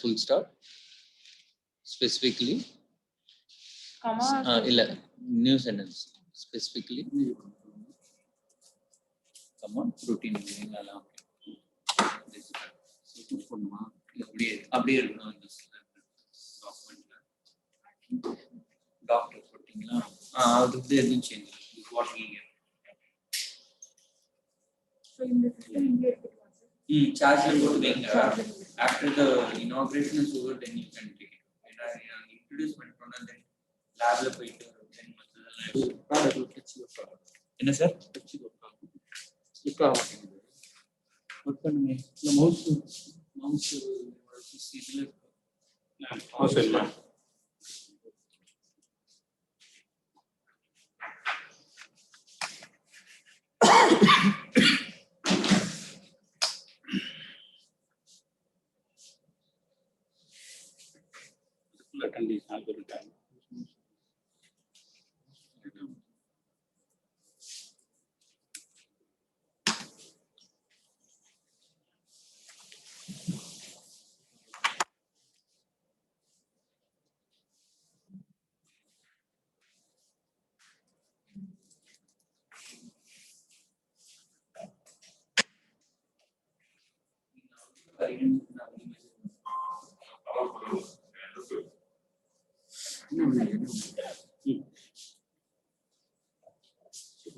full stop, specifically, new sentence, specifically, come on, routine. அப்படியே இருக்கணும் இந்த டாக்குமெண்ட்ல. டாக்டர் போட்டிங்களா? அது வந்து எதுவும் சேஞ்ச் இல்லை. What we get. So in the system India charge go to வைங்க. After the inauguration is over, then you can take it. ஏன்னா introduce பண்ணிட்டோம்னா then லேப்ல போயிட்டு then மத்ததெல்லாம் என்ன சார் ஸ்லிப் ஆக மாட்டேங்குது. ஒர்க் பண்ணுங்க. இந்த மவுஸ் இதுல மவுஸ் இல்ல. condition algorithm.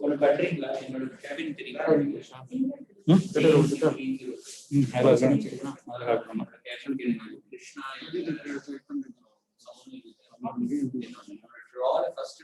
ஒரு பண்றீங்களா? என்னோட கேபின் தெரியுமா? கிருஷ்ணா ஃபர்ஸ்ட்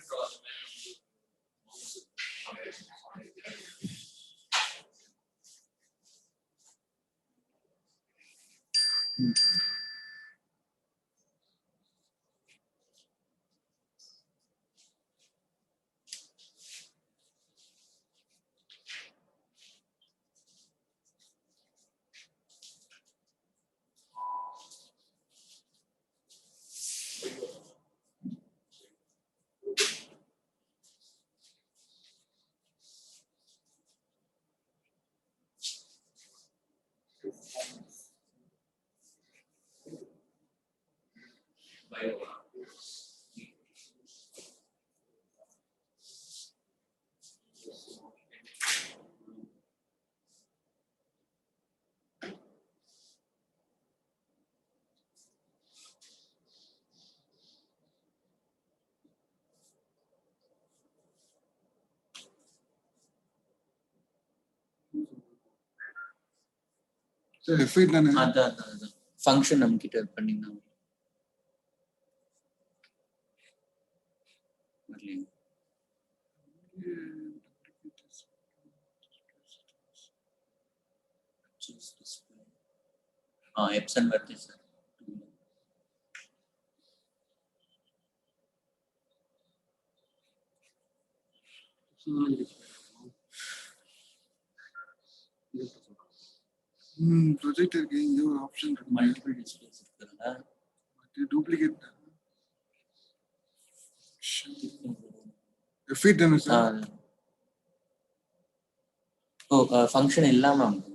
ஃபங்க்ஷன் நம்ம கிட்ட பண்ணீங்கன்னா எப்சன் வருது சார். ப்ராஜெக்ட் இருக்கு. இங்க ஒரு ஆப்ஷன் இருக்கு, மல்டிபிள் டிஸ்பிளேஸ் இருக்குதுங்க. டூப்ளிகேட் ஃபிட் என்ன சார்? ஓ ஃபங்க்ஷன் இல்லாம வந்து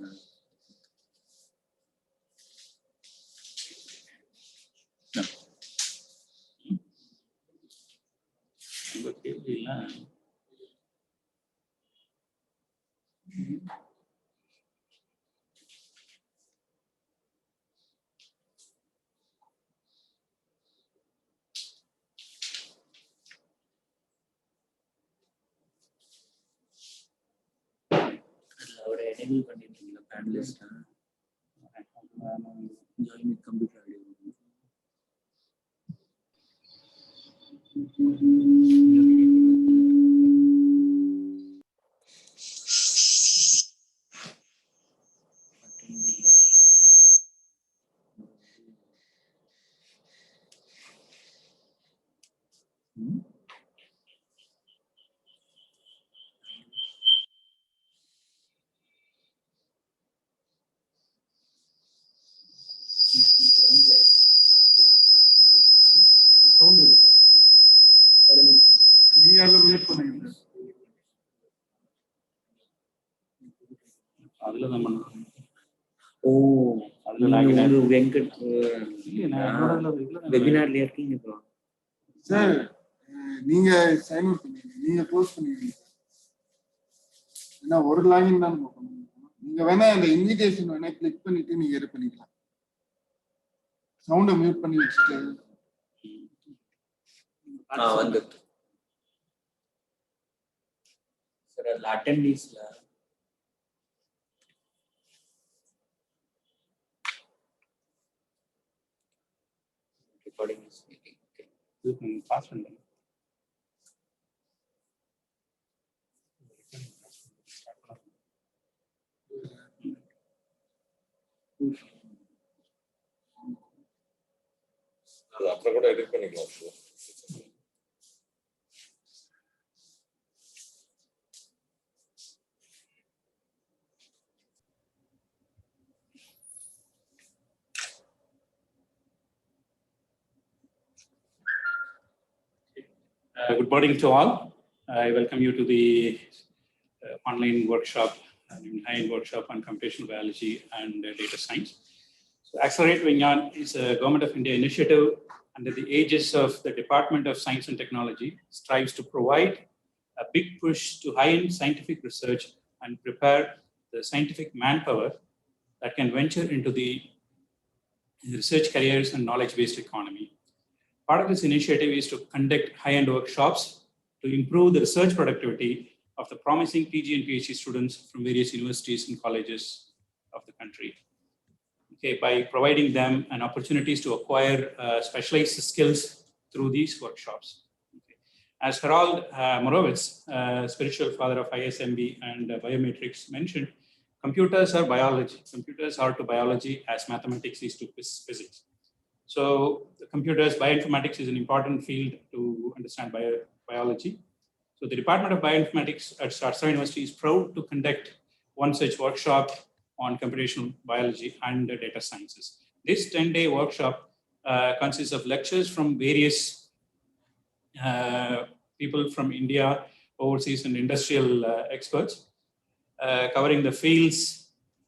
அவரை எனேபிள் பண்ணிட்டீங்களா panellist? Join with computer ID. அதுல நம்ம ஓ ನೀವು ವೆಂಕಟ್ ವೆಬಿನಾರ್ல இருக்கீங்க ப்ரோ சார் நீங்க சைன் அவுட் பண்ணீங்க, நீங்க க்ளோஸ் பண்ணிடுவீங்க. ஏன்னா ஒரு லாகின் தான் நம்ம பண்ணணும். நீங்க வேணா அந்த இன்விடேஷன் வேணா கிளிக் பண்ணிட்டு நீங்க இது பண்ணிக்கலாம். சவுண்டை மியூட் பண்ணி வச்சுட்டு வந்து சார் அதுல அட்டெண்டீஸ்ல recording is meeting. Okay. You can pass on them. அப்புறம் கூட எடிட் பண்ணிக்கலாம். Good morning to all. I welcome you to the online workshop, high-end workshop on computational biology and data science. So Accelerate Vignan is a Government of India initiative under the aegis of the Department of Science and Technology, strives to provide a big push to high-end scientific research and prepare the scientific manpower that can venture into the research careers and knowledge-based economy. Part of this initiative is to conduct high-end workshops to improve the research productivity of the promising PG and PhD students from various universities and colleges of the country. Okay, by providing them an opportunities to acquire specialized skills through these workshops. Okay. As Harold Morowitz, spiritual father of ISMB and biometrics, mentioned, computers are biology. Computers are to biology as mathematics is to physics. So the computers, bioinformatics is an important field to understand biology. So the Department of Bioinformatics at Shastra University is proud to conduct one such workshop on computational biology and data sciences. This 10-day workshop consists of lectures from various people from India, overseas and industrial experts, covering the fields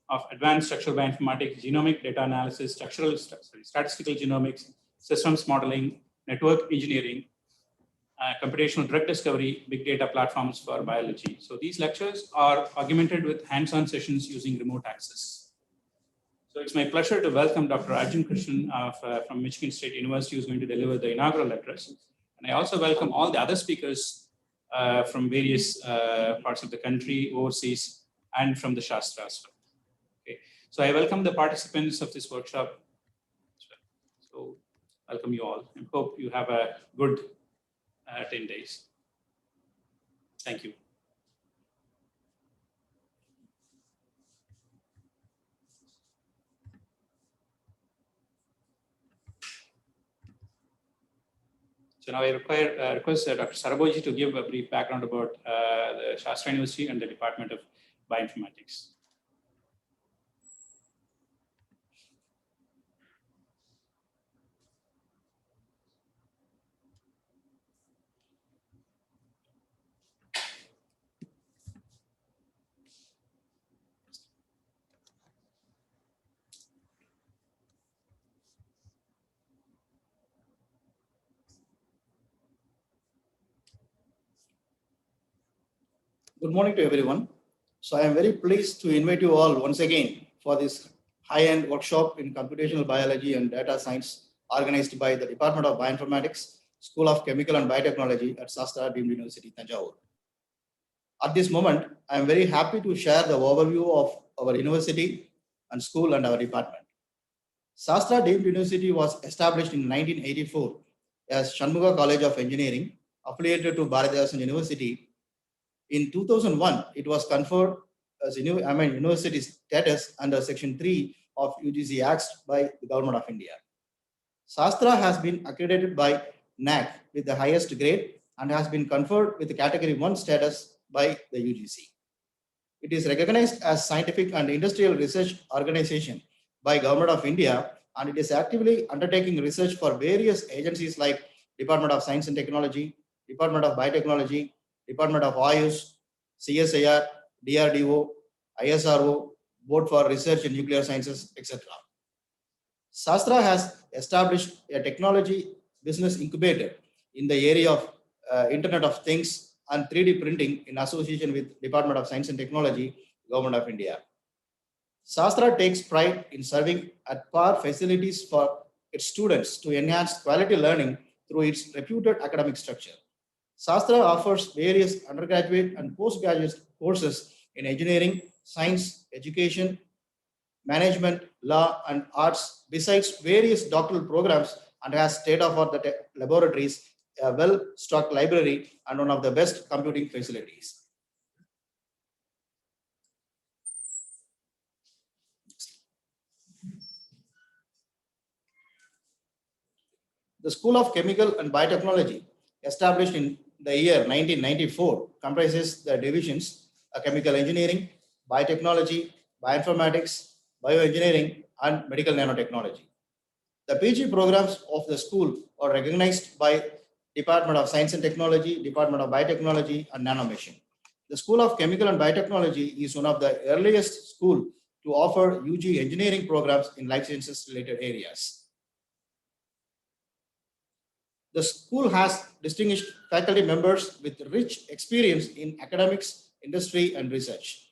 of advanced structural bioinformatics, genomic data analysis, statistical genomics, systems modeling, network engineering, computational drug discovery, big data platforms for biology. So these lectures are augmented with hands-on sessions using remote access. So it's my pleasure to welcome Dr. Arjun Krishnan from Michigan State University, who's going to deliver the inaugural address. And I also welcome all the other speakers from various parts of the country, overseas, and from the Shastra as well. Okay. So I welcome the participants of this workshop as well. So welcome you all and hope you have a good 10 days. Thank you. So now I request Dr. Saraboji to give a brief background about the Shastra University and the Department of Bioinformatics. Good morning to everyone. So I am very pleased to invite you all once again for this high-end workshop in computational biology and data science organized by the Department of Bioinformatics, School of Chemical and Biotechnology at Shastra Deemed University, Tanjavur. At this moment, I am very happy to share the overview of our university and school and our department. Shastra Deemed University was established in 1984 as Shanmuga College of Engineering, affiliated to Bharatidasan University. In 2001, it was conferred as a university status under Section 3 of UGC Acts by the Government of India. Shastra has been accredited by NAC with the highest grade and has been conferred with the Category 1 status by the UGC. It is recognized as scientific and industrial research organization by Government of India, and it is actively undertaking research for various agencies like Department of Science and Technology, Department of Biotechnology, Department of Ayush, CSIR, DRDO, ISRO, Board for Research in Nuclear Sciences, etc. Shastra has established a technology business incubator in the area of Internet of Things and 3D printing in association with Department of Science and Technology, Government of India. Shastra takes pride in serving at par facilities for its students to enhance quality learning through its reputed academic structure. Shastra offers various undergraduate and postgraduate courses in engineering, science, education, management, law, and arts, besides various doctoral programs, and has state-of-art laboratories, a well-stocked library, and one of the best computing facilities. The School of Chemical and Biotechnology, established in the year 1994, comprises the divisions chemical engineering, biotechnology, bioinformatics, bioengineering, and medical nanotechnology. The PG programs of the school are recognized by Department of Science and Technology, Department of Biotechnology, and Nanomachine. The School of Chemical and Biotechnology is one of the earliest schools to offer UG engineering programs in life sciences related areas. The school has distinguished faculty members with rich experience in academics, industry, and research.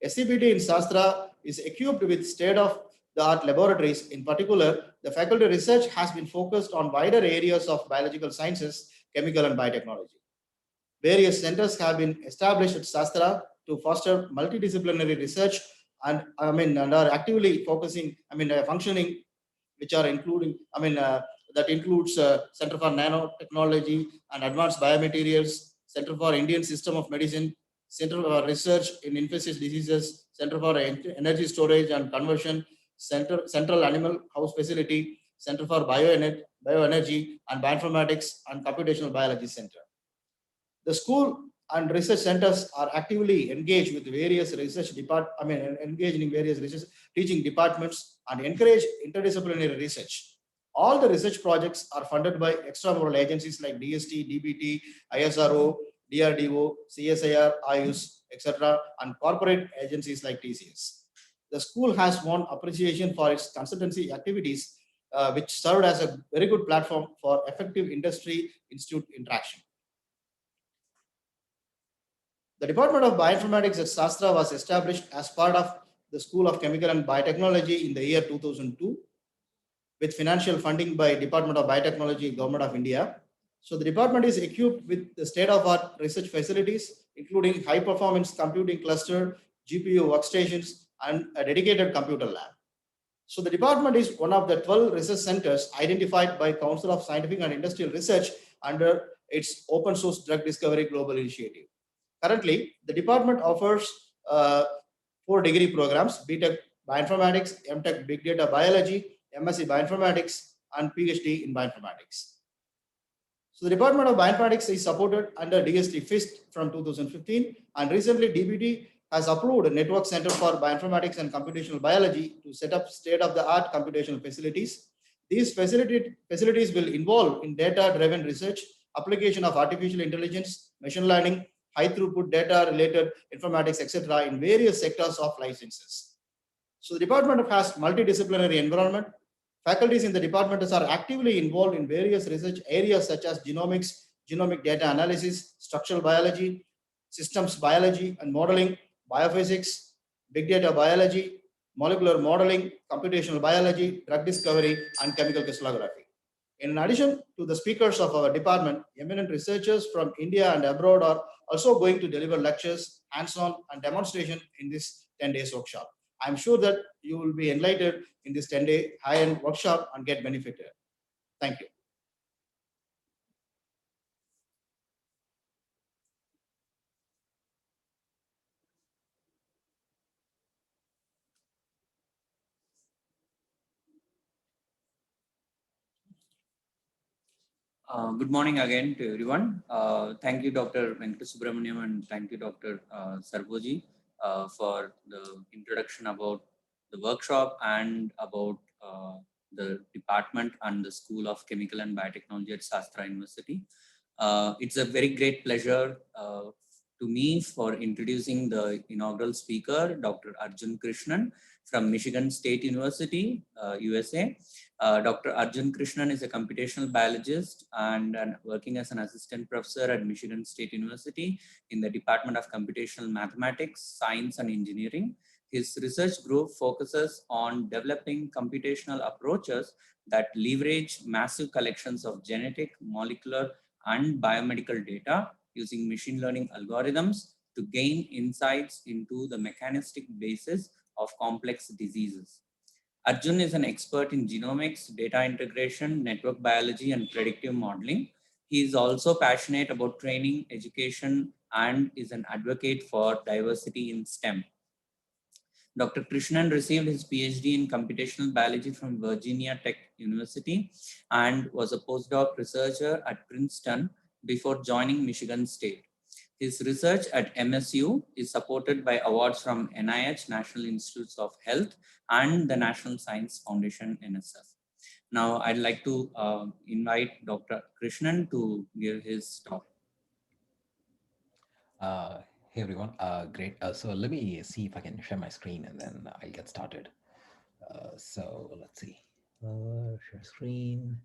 SCPT in Shastra is equipped with state-of-the-art laboratories. In particular, the faculty research has been focused on wider areas of biological sciences, chemical, and biotechnology. Various centers have been established at Shastra to foster multidisciplinary research and are actively functioning, which are including, that includes Center for Nanotechnology and Advanced Biomaterials, Center for Indian System of Medicine, Center for Research in Infectious Diseases, Center for Energy Storage and Conversion, Central Animal House Facility, Center for Bioenergy and Bioinformatics, and Computational Biology Center. The school and research centers are actively engaged with various research engaged in various research teaching departments and encourage interdisciplinary research. All the research projects are funded by extramural agencies like DST, DBT, ISRO, DRDO, CSIR, IUS, etc., and corporate agencies like TCS. The school has won appreciation for its consultancy activities, which served as a very good platform for effective industry-institute interaction. The Department of Bioinformatics at Shastra was established as part of the School of Chemical and Biotechnology in the year 2002 with financial funding by Department of Biotechnology, Government of India. So the department is equipped with the state-of-art research facilities, including high-performance computing cluster, GPU workstations, and a dedicated computer lab. So the department is one of the 12 research centers identified by Council of Scientific and Industrial Research under its open source drug discovery global initiative. Currently, the department offers 4 degree programs: BTech Bioinformatics, MTech Big Data Biology, MSc Bioinformatics, and PhD in Bioinformatics. So the Department of Bioinformatics is supported under DST FIST from 2015, and recently DBT has approved a network center for bioinformatics and computational biology to set up state-of-the-art computational facilities. These facilities will involve in data-driven research, application of artificial intelligence, machine learning, high throughput data-related informatics, etc., in various sectors of life sciences. So the department has multidisciplinary environment. Faculties in the department are actively involved in various research areas such as genomics, genomic data analysis, structural biology, systems biology and modeling, biophysics, big data biology, molecular modeling, computational biology, drug discovery, and chemical crystallography. In addition to the speakers of our department, eminent researchers from India and abroad are also going to deliver lectures, hands-on, and demonstration in this 10 days workshop. I'm sure that you will be enlightened in this 10-day high-end workshop and get benefited. Thank you. Good morning again to everyone. Thank you, Dr. Venkata and thank you, Dr. Sarboji, for the introduction about the workshop and about the department and the School of Chemical and Biotechnology at Shastra University. It's a very great pleasure to me for introducing the inaugural speaker, Dr. Arjun Krishnan from Michigan State University, USA. Dr. Arjun Krishnan is a computational biologist and working as an assistant professor at Michigan State University in the Department of Computational Mathematics, Science and Engineering. His research group focuses on developing computational approaches that leverage massive collections of genetic, molecular, and biomedical data using machine learning algorithms to gain insights into the mechanistic basis of complex diseases. Arjun is an expert in genomics, data integration, network biology, and predictive modeling. He is also passionate about training, education, and is an advocate for diversity in STEM. Dr. Krishnan received his PhD in computational biology from Virginia Tech University and was a postdoc researcher at Princeton before joining Michigan State. His research at MSU is supported by awards from NIH, National Institutes of Health, and the National Science Foundation, NSF. Now, I'd like to invite Dr. Krishnan to give his talk. Hey everyone, great. So let me see if I can share my screen and then I'll get started. So let's see, share screen,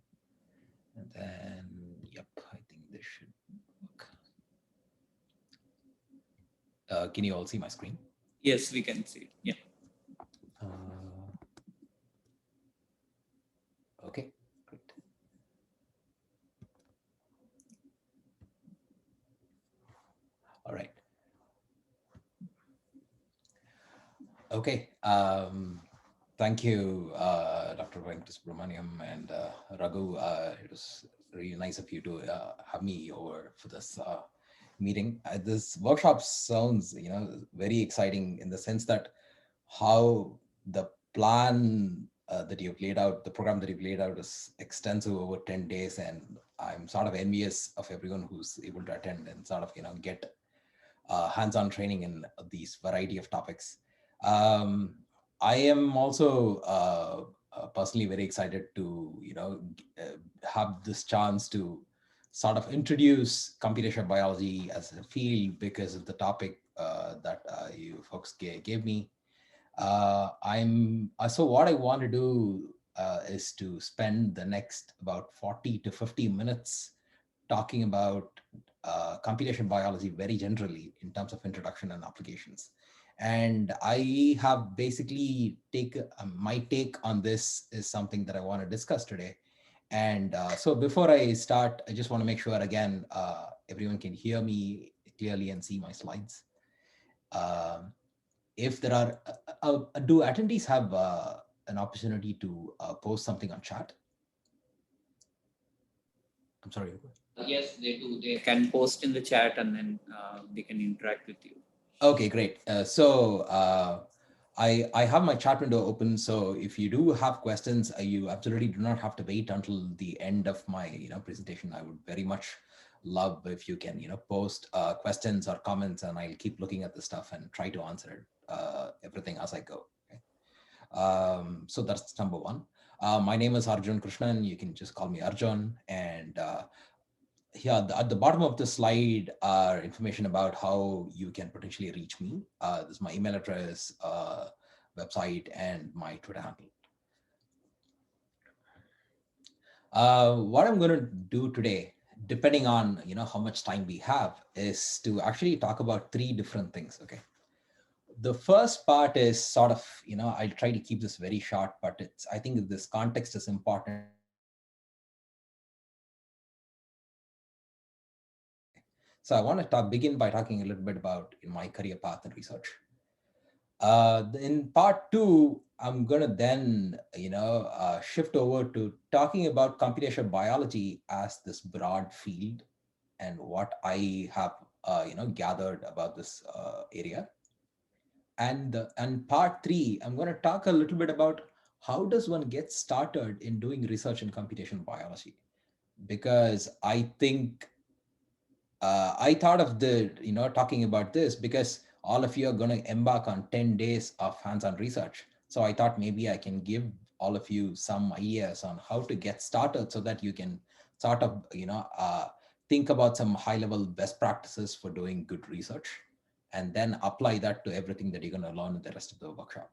and then, yep, I think this should work. Can you all see my screen? Yes, we can see. Yeah. Okay, great. All right. Okay. Thank you, Dr. Venkatesubramaniam and Raghu. It was really nice of you to have me over for this meeting. This workshop sounds, very exciting in the sense that how the plan that you've laid out, the program that you've laid out is extensive over 10 days. And I'm sort of envious of everyone who's able to attend and sort of, get hands-on training in these variety of topics. I am also personally very excited to, have this chance to sort of introduce computational biology as a field because of the topic that you folks gave me. So what I want to do is to spend the next about 40 to 50 minutes talking about computational biology very generally in terms of introduction and applications. And I have basically my take on this is something that I want to discuss today. And so before I start, I just want to make sure again, everyone can hear me clearly and see my slides. If there are, do attendees have an opportunity to post something on chat? I'm sorry. Yes, they do. They can post in the chat and then they can interact with you. Okay, great. I have my chat window open. So if you do have questions, you absolutely do not have to wait until the end of my presentation. I would very much love if you can post questions or comments, and I'll keep looking at the stuff and try to answer everything as I go. Okay? So that's number one. My name is Arjun Krishnan. You can just call me Arjun. And here at the bottom of the slide are information about how you can potentially reach me. This is my email address, website, and my Twitter handle. What I'm going to do today, depending on how much time we have, is to actually talk about three different things. Okay. The first part is sort of, I'll try to keep this very short, but I think this context is important. So I want to begin by talking a little bit about my career path and research. In part two, I'm going to then, shift over to talking about computational biology as this broad field and what I have, gathered about this area. And part three, I'm going to talk a little bit about how does one get started in doing research in computational biology, because I think I thought of talking about this because all of you are going to embark on 10 days of hands-on research. So I thought maybe I can give all of you some ideas on how to get started so that you can sort of, think about some high-level best practices for doing good research, and then apply that to everything that you're going to learn in the rest of the workshop.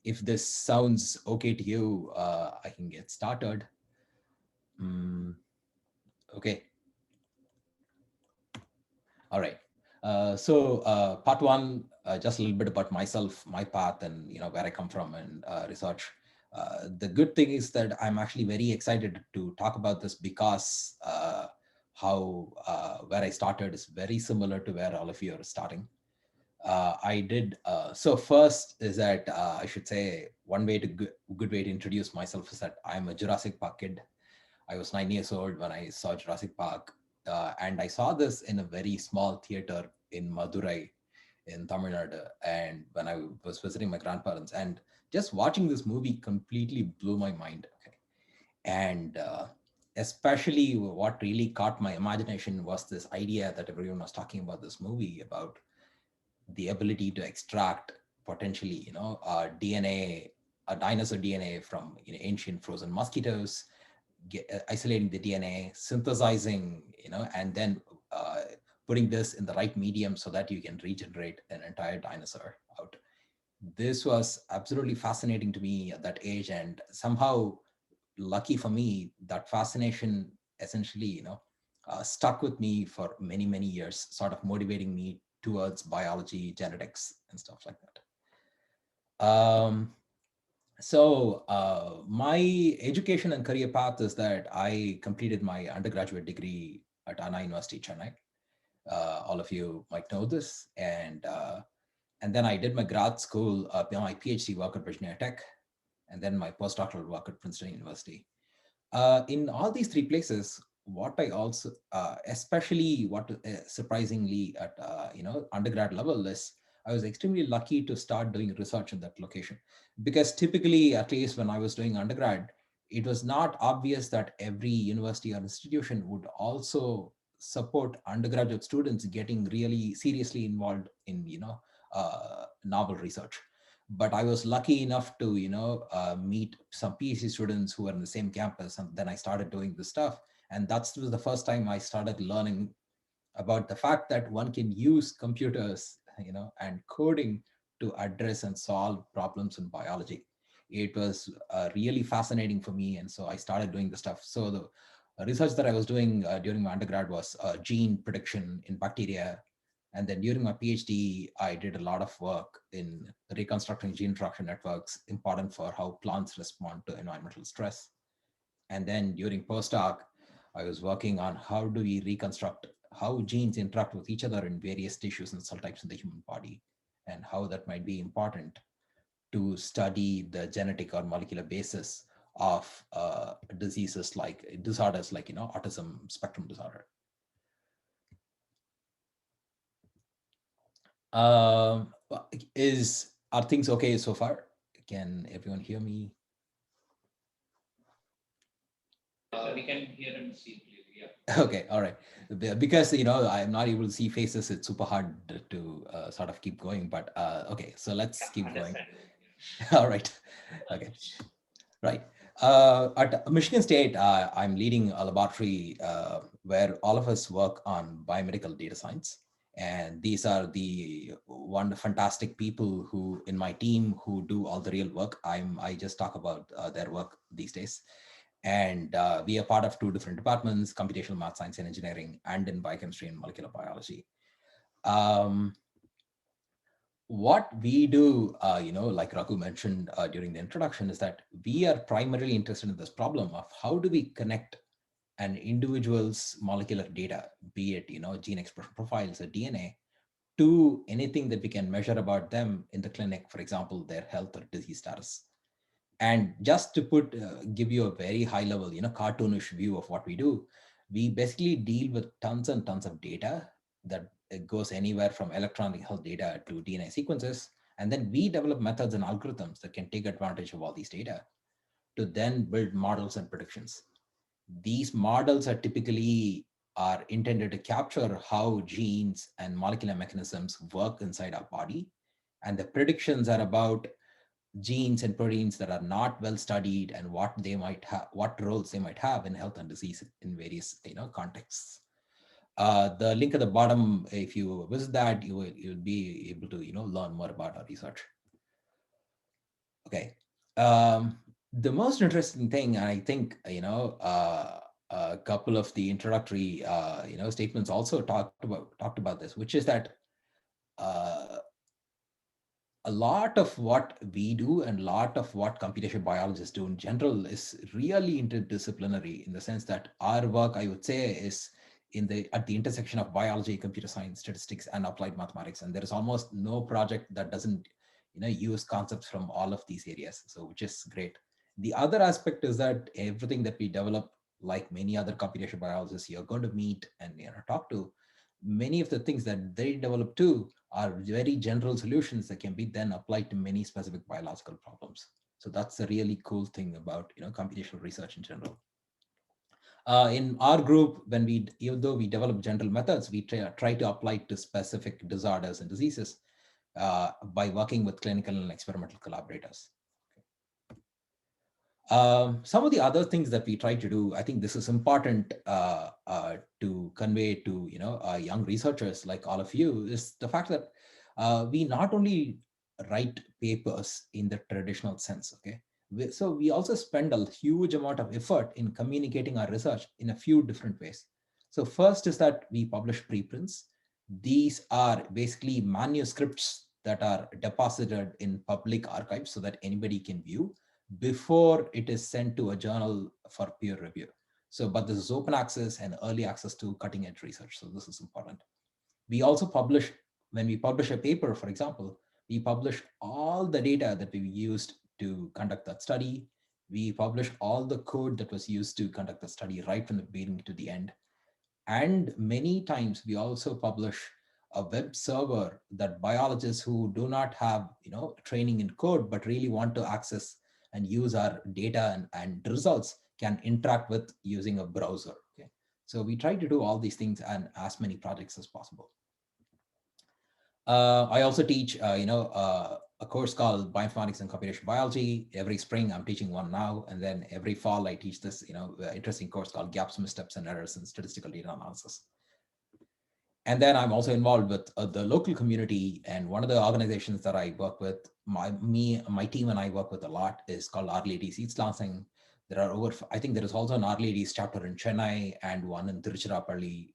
If this sounds okay to you, I can get started. Okay. All right. Part one, just a little bit about myself, my path, and where I come from and research. The good thing is that I'm actually very excited to talk about this because where I started is very similar to where all of you are starting. So first is that I should say one way to good way to introduce myself is that I'm a Jurassic Park kid. I was 9 years old when I saw Jurassic Park, and I saw this in a very small theater in Madurai in Tamil Nadu, and when I was visiting my grandparents, and just watching this movie completely blew my mind. Okay. And especially what really caught my imagination was this idea that everyone was talking about this movie about the ability to extract potentially, DNA, a dinosaur DNA from ancient frozen mosquitoes, isolating the DNA, synthesizing, and then putting this in the right medium so that you can regenerate an entire dinosaur out. This was absolutely fascinating to me at that age, and somehow, lucky for me, that fascination essentially, stuck with me for many, many years, sort of motivating me towards biology, genetics, and stuff like that. My education and career path is that I completed my undergraduate degree at Anna University, Chennai. All of you might know this. And then I did my grad school, my PhD work at Virginia Tech, and then my postdoctoral work at Princeton University. In all these three places, what I also, especially what surprisingly at undergrad level is, I was extremely lucky to start doing research in that location, because typically, at least when I was doing undergrad, it was not obvious that every university or institution would also support undergraduate students getting really seriously involved in novel research. But I was lucky enough to meet some PhD students who were in the same campus, and then I started doing this stuff. And that was the first time I started learning about the fact that one can use computers, and coding to address and solve problems in biology. It was really fascinating for me, and so I started doing the stuff. So the research that I was doing during my undergrad was gene prediction in bacteria. And then during my PhD, I did a lot of work in reconstructing gene interaction networks, important for how plants respond to environmental stress. And then during postdoc, I was working on how do we reconstruct how genes interact with each other in various tissues and cell types in the human body, and how that might be important to study the genetic or molecular basis of disorders like autism spectrum disorder. Are things okay so far? Can everyone hear me? We can hear and see clearly. Yeah. Okay, all right. Because I'm not able to see faces, it's super hard to sort of keep going. But okay, so let's keep going. All right. Okay. Right. At Michigan State, I'm leading a laboratory where all of us work on biomedical data science. And these are the fantastic people who in my team who do all the real work. I just talk about their work these days. And we are part of two different departments: computational math science and engineering, and in biochemistry and molecular biology. What we do, like Raghu mentioned during the introduction, is that we are primarily interested in this problem of how do we connect an individual's molecular data, be it gene expression profiles or DNA, to anything that we can measure about them in the clinic, for example, their health or disease status. And just to give you a very high level, cartoonish view of what we do, we basically deal with tons and tons of data that goes anywhere from electronic health data to DNA sequences. And then we develop methods and algorithms that can take advantage of all these data to then build models and predictions. These models are typically intended to capture how genes and molecular mechanisms work inside our body. And the predictions are about genes and proteins that are not well studied and what roles they might have in health and disease in various contexts. The link at the bottom, if you visit that, you'll be able to learn more about our research. Okay. The most interesting thing, I think, a couple of the introductory, statements also talked about this, which is that a lot of what we do and a lot of what computational biologists do in general is really interdisciplinary, in the sense that our work, I would say, is at the intersection of biology, computer science, statistics, and applied mathematics. And there is almost no project that doesn't use concepts from all of these areas, so which is great. The other aspect is that everything that we develop, like many other computational biologists you're going to meet and talk to, many of the things that they develop too are very general solutions that can be then applied to many specific biological problems. So that's a really cool thing about computational research in general. In our group, even though we develop general methods, we try to apply it to specific disorders and diseases by working with clinical and experimental collaborators. Some of the other things that we try to do, I think this is important to convey to young researchers like all of you, is the fact that we not only write papers in the traditional sense, okay? So we also spend a huge amount of effort in communicating our research in a few different ways. So first is that we publish preprints. These are basically manuscripts that are deposited in public archives so that anybody can view before it is sent to a journal for peer review. So, but this is open access and early access to cutting edge research. So this is important. We also publish, when we publish a paper, for example, we publish all the data that we used to conduct that study. We publish all the code that was used to conduct the study right from the beginning to the end. And many times we also publish a web server that biologists who do not have training in code, but really want to access and use our data and results can interact with using a browser. Okay, so we try to do all these things and as many projects as possible. I also teach, a course called Bioinformatics and Computational Biology. Every spring, I'm teaching one now, and then every fall, I teach this, interesting course called Gaps, Missteps, and Errors in Statistical Data Analysis. And then I'm also involved with the local community, and one of the organizations that I work with, my team and I work with a lot, is called Our Ladies Eats Lansing. There are I think there is also an Our Ladies chapter in Chennai and one in Tiruchirappalli,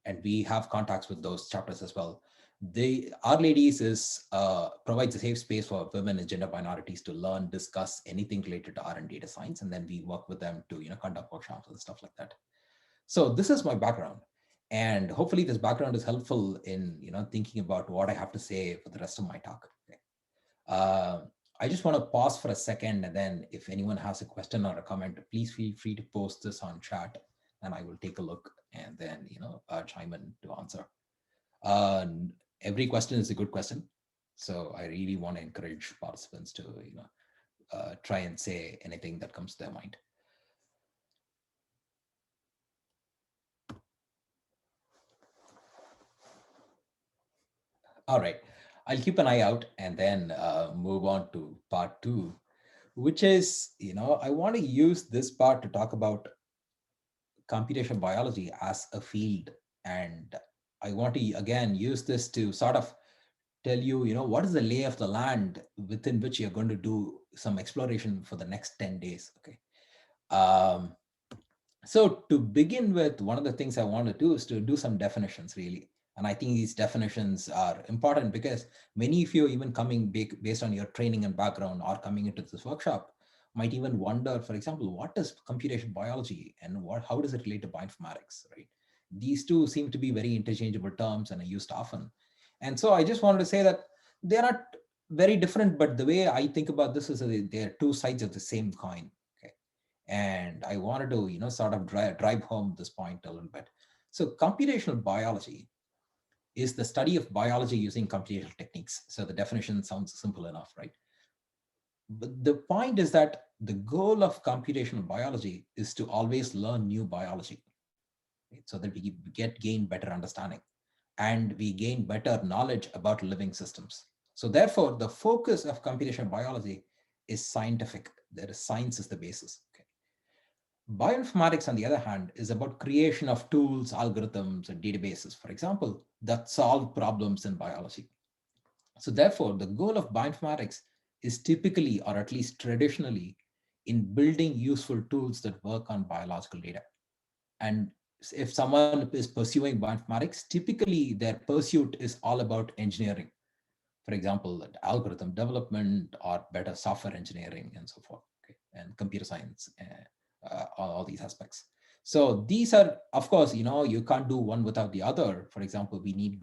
and we have contacts with those chapters as well. Our Ladies provides a safe space for women and gender minorities to learn, discuss anything related to art and data science, and then we work with them to conduct workshops and stuff like that. So this is my background, and hopefully this background is helpful in thinking about what I have to say for the rest of my talk. Okay. I just want to pause for a second, and then if anyone has a question or a comment, please feel free to post this on chat, and I will take a look and then chime in to answer. Every question is a good question, so I really want to encourage participants to try and say anything that comes to their mind. All right, I'll keep an eye out and then move on to part 2, which is, I want to use this part to talk about computational biology as a field. And I want to, again, use this to sort of tell you, what is the lay of the land within which you're going to do some exploration for the next 10 days, okay? So to begin with, one of the things I want to do is to do some definitions, really. And I think these definitions are important because many of you, even coming based on your training and background or coming into this workshop, might even wonder, for example, what is computational biology and how does it relate to bioinformatics, right? These two seem to be very interchangeable terms and are used often. And so I just wanted to say that they're not very different, but the way I think about this is that they're two sides of the same coin. And I wanted to, sort of drive home this point a little bit. So computational biology is the study of biology using computational techniques. So the definition sounds simple enough, right? But the point is that the goal of computational biology is to always learn new biology, right? So that we gain better understanding and we gain better knowledge about living systems. So therefore, the focus of computational biology is scientific. Science is the basis. Bioinformatics, on the other hand, is about creation of tools, algorithms, and databases, for example, that solve problems in biology. So therefore, the goal of bioinformatics is typically, or at least traditionally, in building useful tools that work on biological data. And if someone is pursuing bioinformatics, typically their pursuit is all about engineering. For example, algorithm development or better software engineering and so forth, okay? And computer science, all these aspects. So these are, of course, you can't do one without the other. For example, we need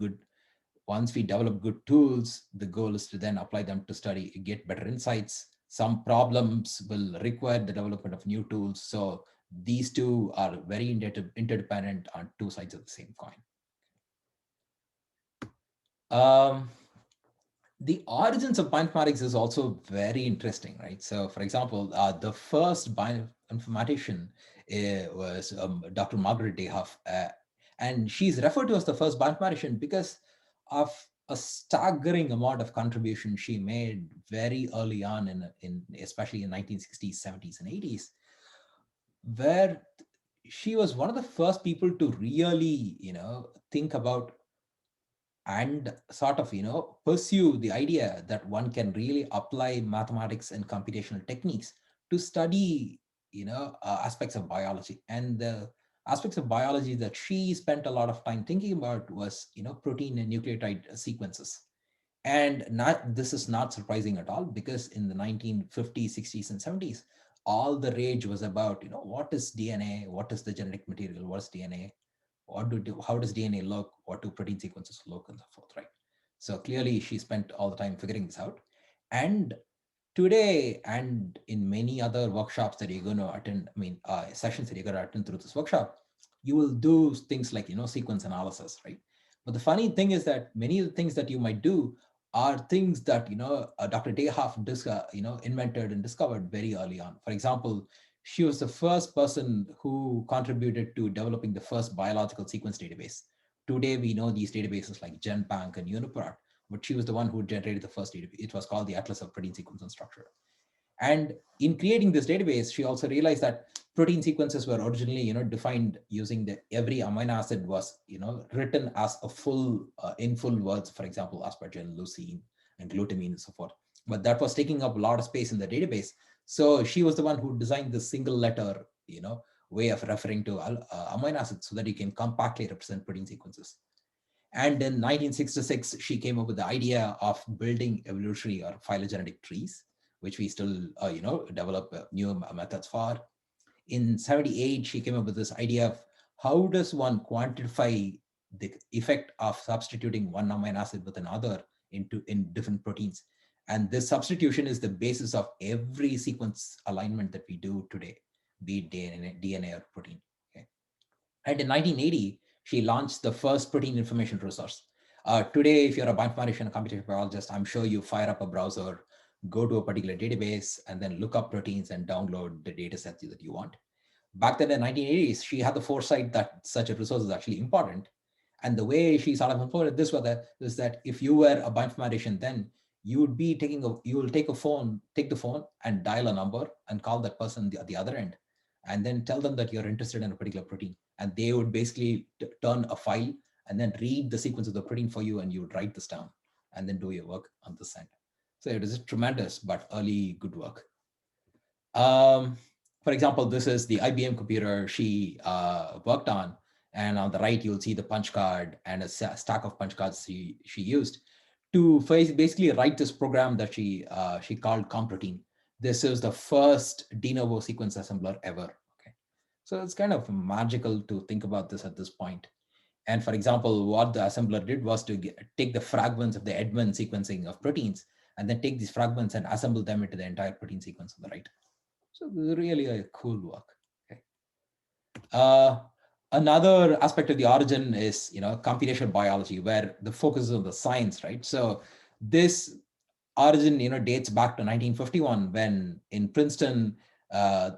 once we develop good tools, the goal is to then apply them to get better insights. Some problems will require the development of new tools. So these two are very interdependent on two sides of the same coin. The origins of bioinformatics is also very interesting, right? So for example, the first bioinformatician was Dr. Margaret Dehoff, and she's referred to as the first bioinformatician because of a staggering amount of contribution she made very early on especially in 1960s, 70s, and 80s, where she was one of the first people to really, think about and sort of, pursue the idea that one can really apply mathematics and computational techniques to study, aspects of biology. And the aspects of biology that she spent a lot of time thinking about was, protein and nucleotide sequences. And this is not surprising at all, because in the 1950s, 60s, and 70s, all the rage was about, what is DNA? What is the genetic material? What is DNA? How does DNA look? What do protein sequences look, and so forth, right? So clearly she spent all the time figuring this out. And today, and in many other workshops that you're going to attend, sessions that you're going to attend through this workshop, you will do things like, sequence analysis, right? But the funny thing is that many of the things that you might do are things that, Dr. Dehoff, invented and discovered very early on. For example, she was the first person who contributed to developing the first biological sequence database. Today, we know these databases like GenBank and UniProt, but she was the one who generated the first database. It was called the Atlas of Protein Sequence and Structure. And in creating this database, she also realized that protein sequences were originally, defined using every amino acid was, written as a in full words, for example, asparagine, leucine, and glutamine, and so forth. But that was taking up a lot of space in the database. So she was the one who designed the single letter, way of referring to amino acids so that you can compactly represent protein sequences. And in 1966, she came up with the idea of building evolutionary or phylogenetic trees, which we still, develop new methods for. In 78, she came up with this idea of how does one quantify the effect of substituting one amino acid with another in different proteins. And this substitution is the basis of every sequence alignment that we do today, be it DNA or protein. Okay. And in 1980, she launched the first protein information resource. Today, if you're a bioinformatician, a computational biologist, I'm sure you fire up a browser, go to a particular database, and then look up proteins and download the data set that you want. Back then in the 1980s, she had the foresight that such a resource is actually important. And the way she sort of employed this is that if you were a bioinformatician, then you will take the phone and dial a number and call that person at the other end, and then tell them that you're interested in a particular protein. And they would basically turn a file and then read the sequence of the protein for you, and you would write this down and then do your work on this end. So it is tremendous, but early good work. For example, this is the IBM computer she worked on. And on the right, you'll see the punch card and a stack of punch cards she used to basically write this program that she called Comprotein. This is the first de novo sequence assembler ever. Okay, so it's kind of magical to think about this at this point. And for example, what the assembler did was to take the fragments of the Edmund sequencing of proteins and then take these fragments and assemble them into the entire protein sequence on the right. So this is really a cool work. Okay. Another aspect of the origin is, computational biology, where the focus is on the science, right? So this origin, dates back to 1951, when in Princeton,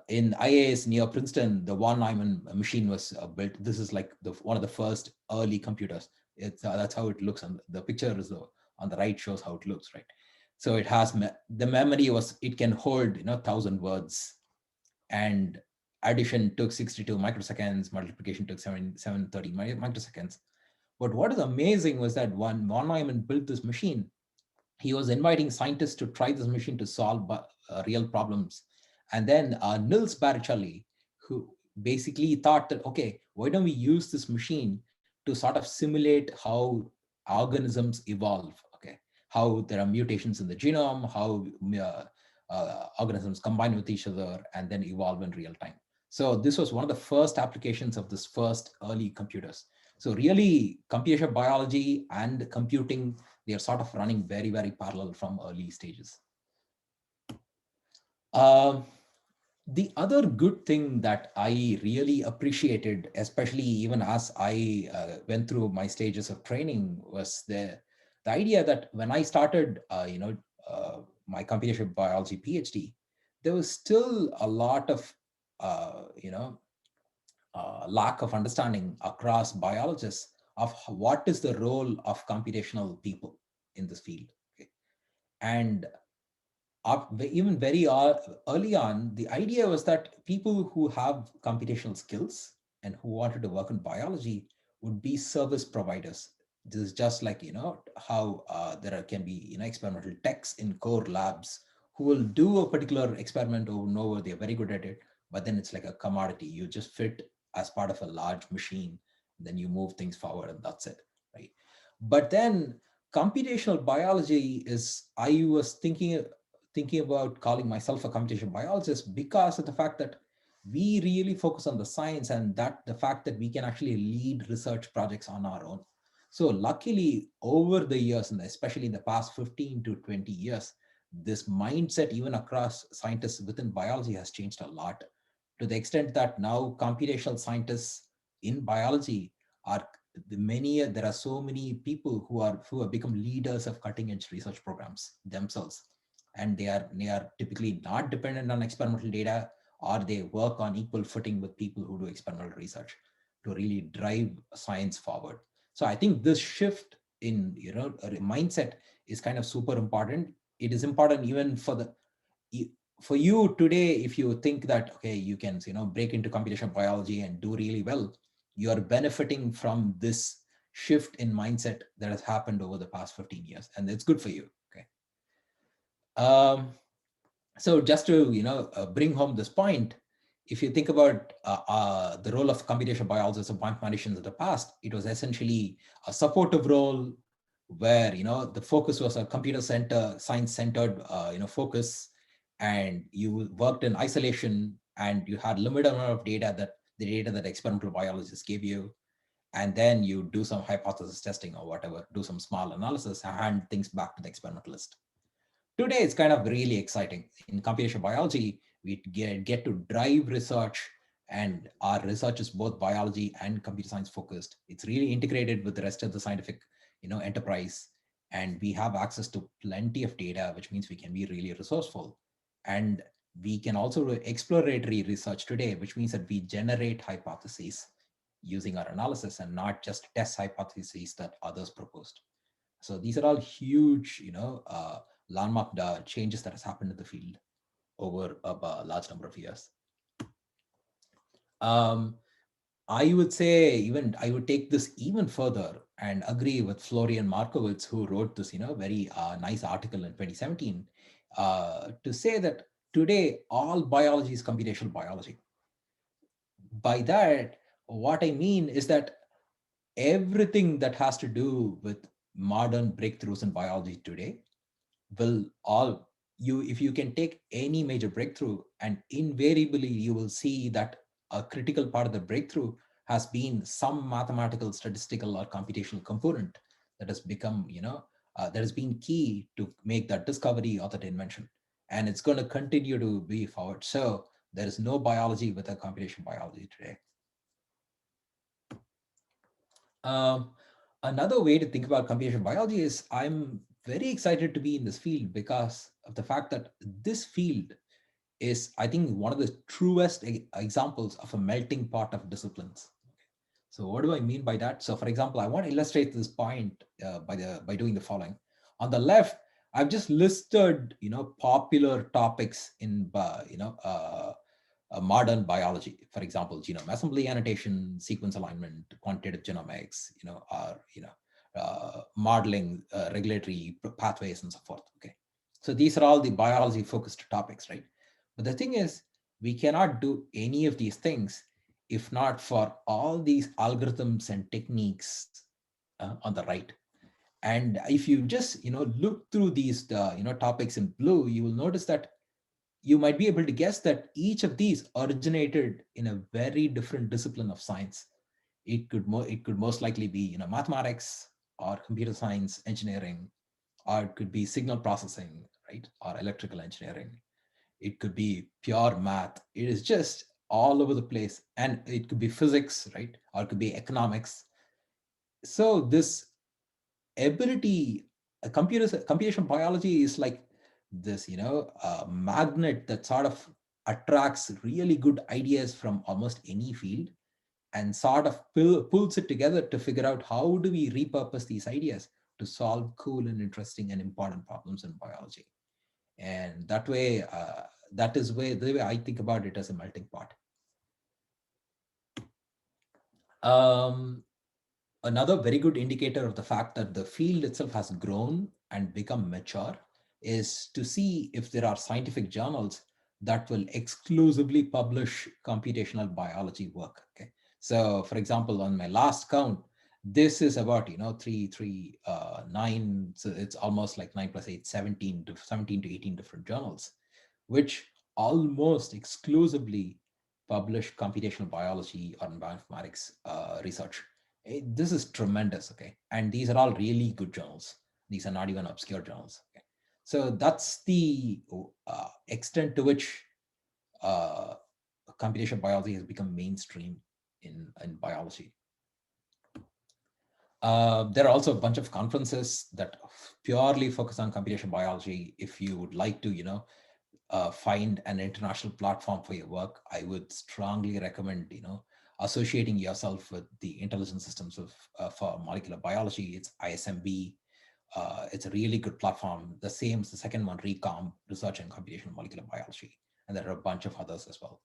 in IAS near Princeton, the von Neumann machine was built. This is like one of the first early computers. That's how it looks. And the picture is on the right shows how it looks, right? So it has the memory it can hold 1,000 words, and addition took 62 microseconds, multiplication took 730 microseconds. But what is amazing was that when von Neumann built this machine, he was inviting scientists to try this machine to solve real problems. And then Nils Baricelli, who basically thought that, okay, why don't we use this machine to sort of simulate how organisms evolve, okay, how there are mutations in the genome, how organisms combine with each other and then evolve in real time. So this was one of the first applications of this first early computers. So really, computational biology and computing, they are sort of running very, very parallel from early stages. The other good thing that I really appreciated, especially even as I went through my stages of training, was the idea that when I started, my computational biology PhD, there was still a lot of, lack of understanding across biologists of what is the role of computational people in this field. Okay? And even very early on, the idea was that people who have computational skills and who wanted to work in biology would be service providers. This is just like, how there can be, experimental techs in core labs who will do a particular experiment over and over. They're very good at it, but then it's like a commodity. You just fit as part of a large machine, then you move things forward and that's it, right? But then computational biology is, I was thinking about calling myself a computational biologist because of the fact that we really focus on the science and that the fact that we can actually lead research projects on our own. So luckily, over the years, and especially in the past 15 to 20 years, this mindset even across scientists within biology has changed a lot, to the extent that now computational scientists in biology are there are so many people who have become leaders of cutting edge research programs themselves. And they are typically not dependent on experimental data, or they work on equal footing with people who do experimental research to really drive science forward. So I think this shift in mindset is kind of super important. It is important even for you today. If you think that, okay, you can break into computational biology and do really well, you are benefiting from this shift in mindset that has happened over the past 15 years, and it's good for you. Okay. So just to bring home this point, if you think about the role of computational biologists and mathematicians in the past, it was essentially a supportive role where the focus was a computer science centered focus, and you worked in isolation, and you had limited amount of data that experimental biologists gave you, and then you do some hypothesis testing or whatever, do some small analysis, and hand things back to the experimentalist. Today, it's kind of really exciting. In computational biology, we get to drive research, and our research is both biology and computer science focused. It's really integrated with the rest of the scientific enterprise, and we have access to plenty of data, which means we can be really resourceful. And we can also do exploratory research today, which means that we generate hypotheses using our analysis and not just test hypotheses that others proposed. So these are all huge, landmark changes that has happened in the field over a large number of years. I would say I would take this even further and agree with Florian Markowitz, who wrote this very nice article in 2017 to say that today all biology is computational biology. By that, what I mean is that everything that has to do with modern breakthroughs in biology today will if you can take any major breakthrough, and invariably you will see that a critical part of the breakthrough has been some mathematical, statistical, or computational component that has become, that has been key to make that discovery or that invention. And it's going to continue to be forward. So there is no biology without computational biology today. Another way to think about computational biology is I'm very excited to be in this field because of the fact that this field is, I think, one of the truest examples of a melting pot of disciplines. So what do I mean by that? So for example, I want to illustrate this point by doing the following. On the left, I've just listed, popular topics in, modern biology. For example, genome assembly annotation, sequence alignment, quantitative genomics, or modeling regulatory pathways and so forth. Okay, so these are all the biology focused topics, right? But the thing is, we cannot do any of these things if not for all these algorithms and techniques on the right. And if you just look through these topics in blue, you will notice that you might be able to guess that each of these originated in a very different discipline of science. It could most likely be mathematics or computer science, engineering, or it could be signal processing, right, or electrical engineering. It could be pure math. It is just all over the place, and it could be physics, right, or it could be economics. So this ability, computation biology is like this, magnet that sort of attracts really good ideas from almost any field and sort of pulls it together to figure out how do we repurpose these ideas to solve cool and interesting and important problems in biology. And that way, that is the way I think about it as a melting pot. Another very good indicator of the fact that the field itself has grown and become mature is to see if there are scientific journals that will exclusively publish computational biology work. Okay, so for example, on my last count, this is about 9, so it's almost like 9 plus 8, 17 to 18 different journals, which almost exclusively publish computational biology or bioinformatics research. This is tremendous, okay? And these are all really good journals. These are not even obscure journals. Okay? So that's the extent to which computational biology has become mainstream in biology. There are also a bunch of conferences that purely focus on computational biology. If you would like to, find an international platform for your work, I would strongly recommend, associating yourself with the Intelligent Systems for Molecular Biology. It's ISMB. It's a really good platform. The same as the second one, RECOM, Research in Computational Molecular Biology. And there are a bunch of others as well.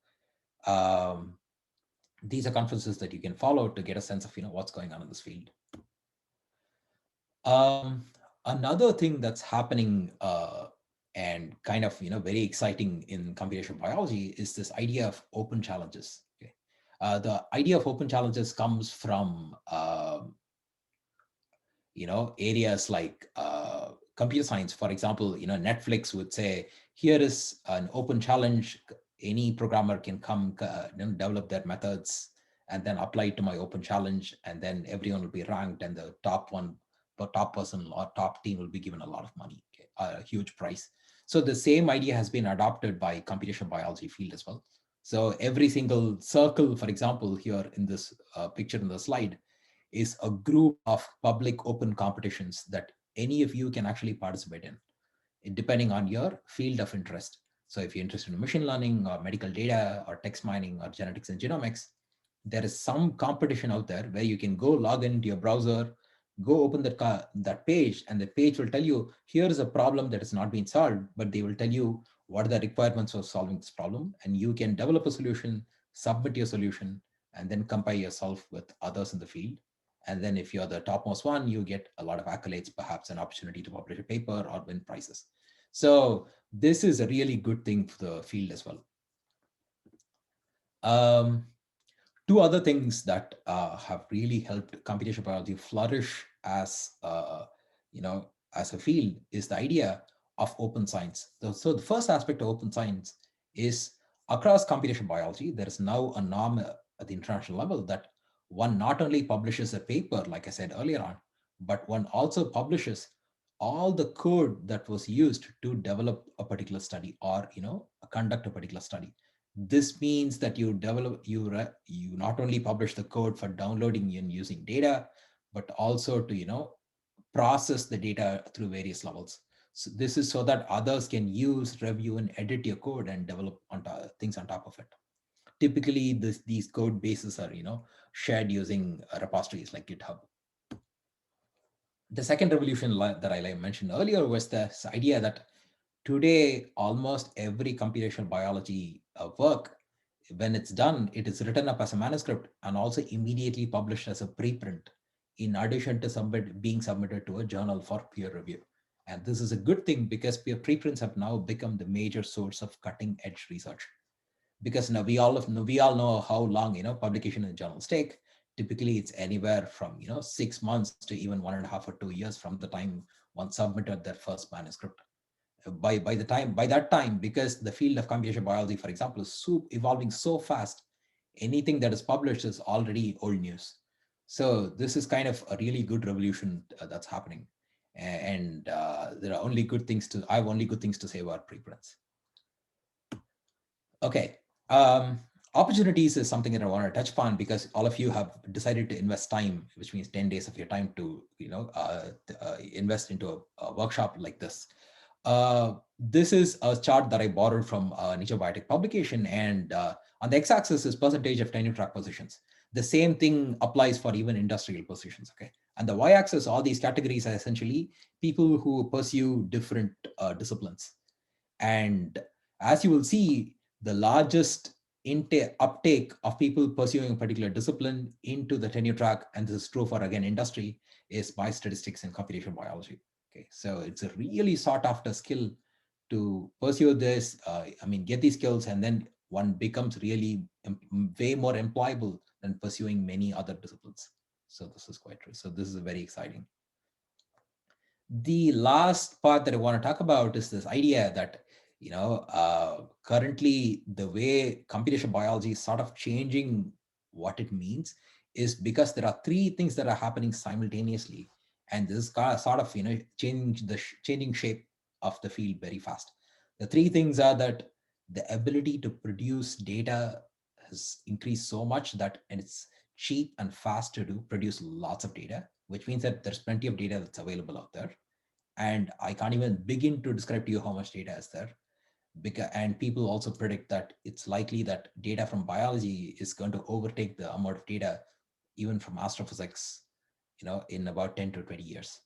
These are conferences that you can follow to get a sense of what's going on in this field. Another thing that's happening and kind of very exciting in computational biology is this idea of open challenges. Okay, the idea of open challenges comes from areas like computer science. For example, Netflix would say, here is an open challenge. Any programmer can come develop their methods and then apply it to my open challenge, and then everyone will be ranked, and the top person or top team will be given a lot of money, okay, a huge prize. So the same idea has been adopted by computational biology field as well. So every single circle, for example, here in this picture in the slide, is a group of public open competitions that any of you can actually participate in, depending on your field of interest. So if you're interested in machine learning or medical data or text mining or genetics and genomics, there is some competition out there where you can go log into your browser, go open that page, and the page will tell you, here is a problem that has not been solved, but they will tell you what are the requirements for solving this problem, and you can develop a solution, submit your solution, and then compare yourself with others in the field. And then if you're the topmost one, you get a lot of accolades, perhaps an opportunity to publish a paper or win prizes. So this is a really good thing for the field as well. Two other things that have really helped computational biology flourish as as a field is the idea of open science. So the first aspect of open science is, across computational biology, there is now a norm at the international level that one not only publishes a paper, like I said earlier on, but one also publishes all the code that was used to develop a particular study or conduct a particular study. This means that you not only publish the code for downloading and using data, but also to process the data through various levels. So this is so that others can use, review, and edit your code and develop things on top of it. Typically, these code bases are shared using repositories like GitHub. The second revolution that I mentioned earlier was this idea that today almost every computational biology work, when it's done, it is written up as a manuscript and also immediately published as a preprint in addition to being submitted to a journal for peer review. And this is a good thing because preprints have now become the major source of cutting edge research. Because now we all know how long publication in journals take. Typically, it's anywhere from 6 months to even 1.5 or 2 years from the time one submitted their first manuscript. By that time, because the field of computational biology, for example, is evolving so fast, anything that is published is already old news. So this is kind of a really good revolution that's happening, and there are only good things to. I have only good things to say about preprints. Okay. Opportunities is something that I want to touch upon because all of you have decided to invest time, which means 10 days of your time to invest into a workshop like this. This is a chart that I borrowed from Nature Biotech publication, and on the x-axis is percentage of tenure track positions. The same thing applies for even industrial positions. Okay, and the y-axis, all these categories are essentially people who pursue different disciplines. And as you will see, the largest uptake of people pursuing a particular discipline into the tenure track, and this is true for, again, industry, is biostatistics and computational biology. Okay, so it's a really sought after skill to pursue this. Get these skills, and then one becomes really way more employable than pursuing many other disciplines. So this is quite true. So this is very exciting. The last part that I want to talk about is this idea that currently the way computational biology is sort of changing what it means is because there are three things that are happening simultaneously, and this is sort of changing shape of the field very fast. The three things are that the ability to produce data has increased so much that it's cheap and fast to produce lots of data, which means that there's plenty of data that's available out there. And I can't even begin to describe to you how much data is there. And people also predict that it's likely that data from biology is going to overtake the amount of data even from astrophysics, in about 10 to 20 years.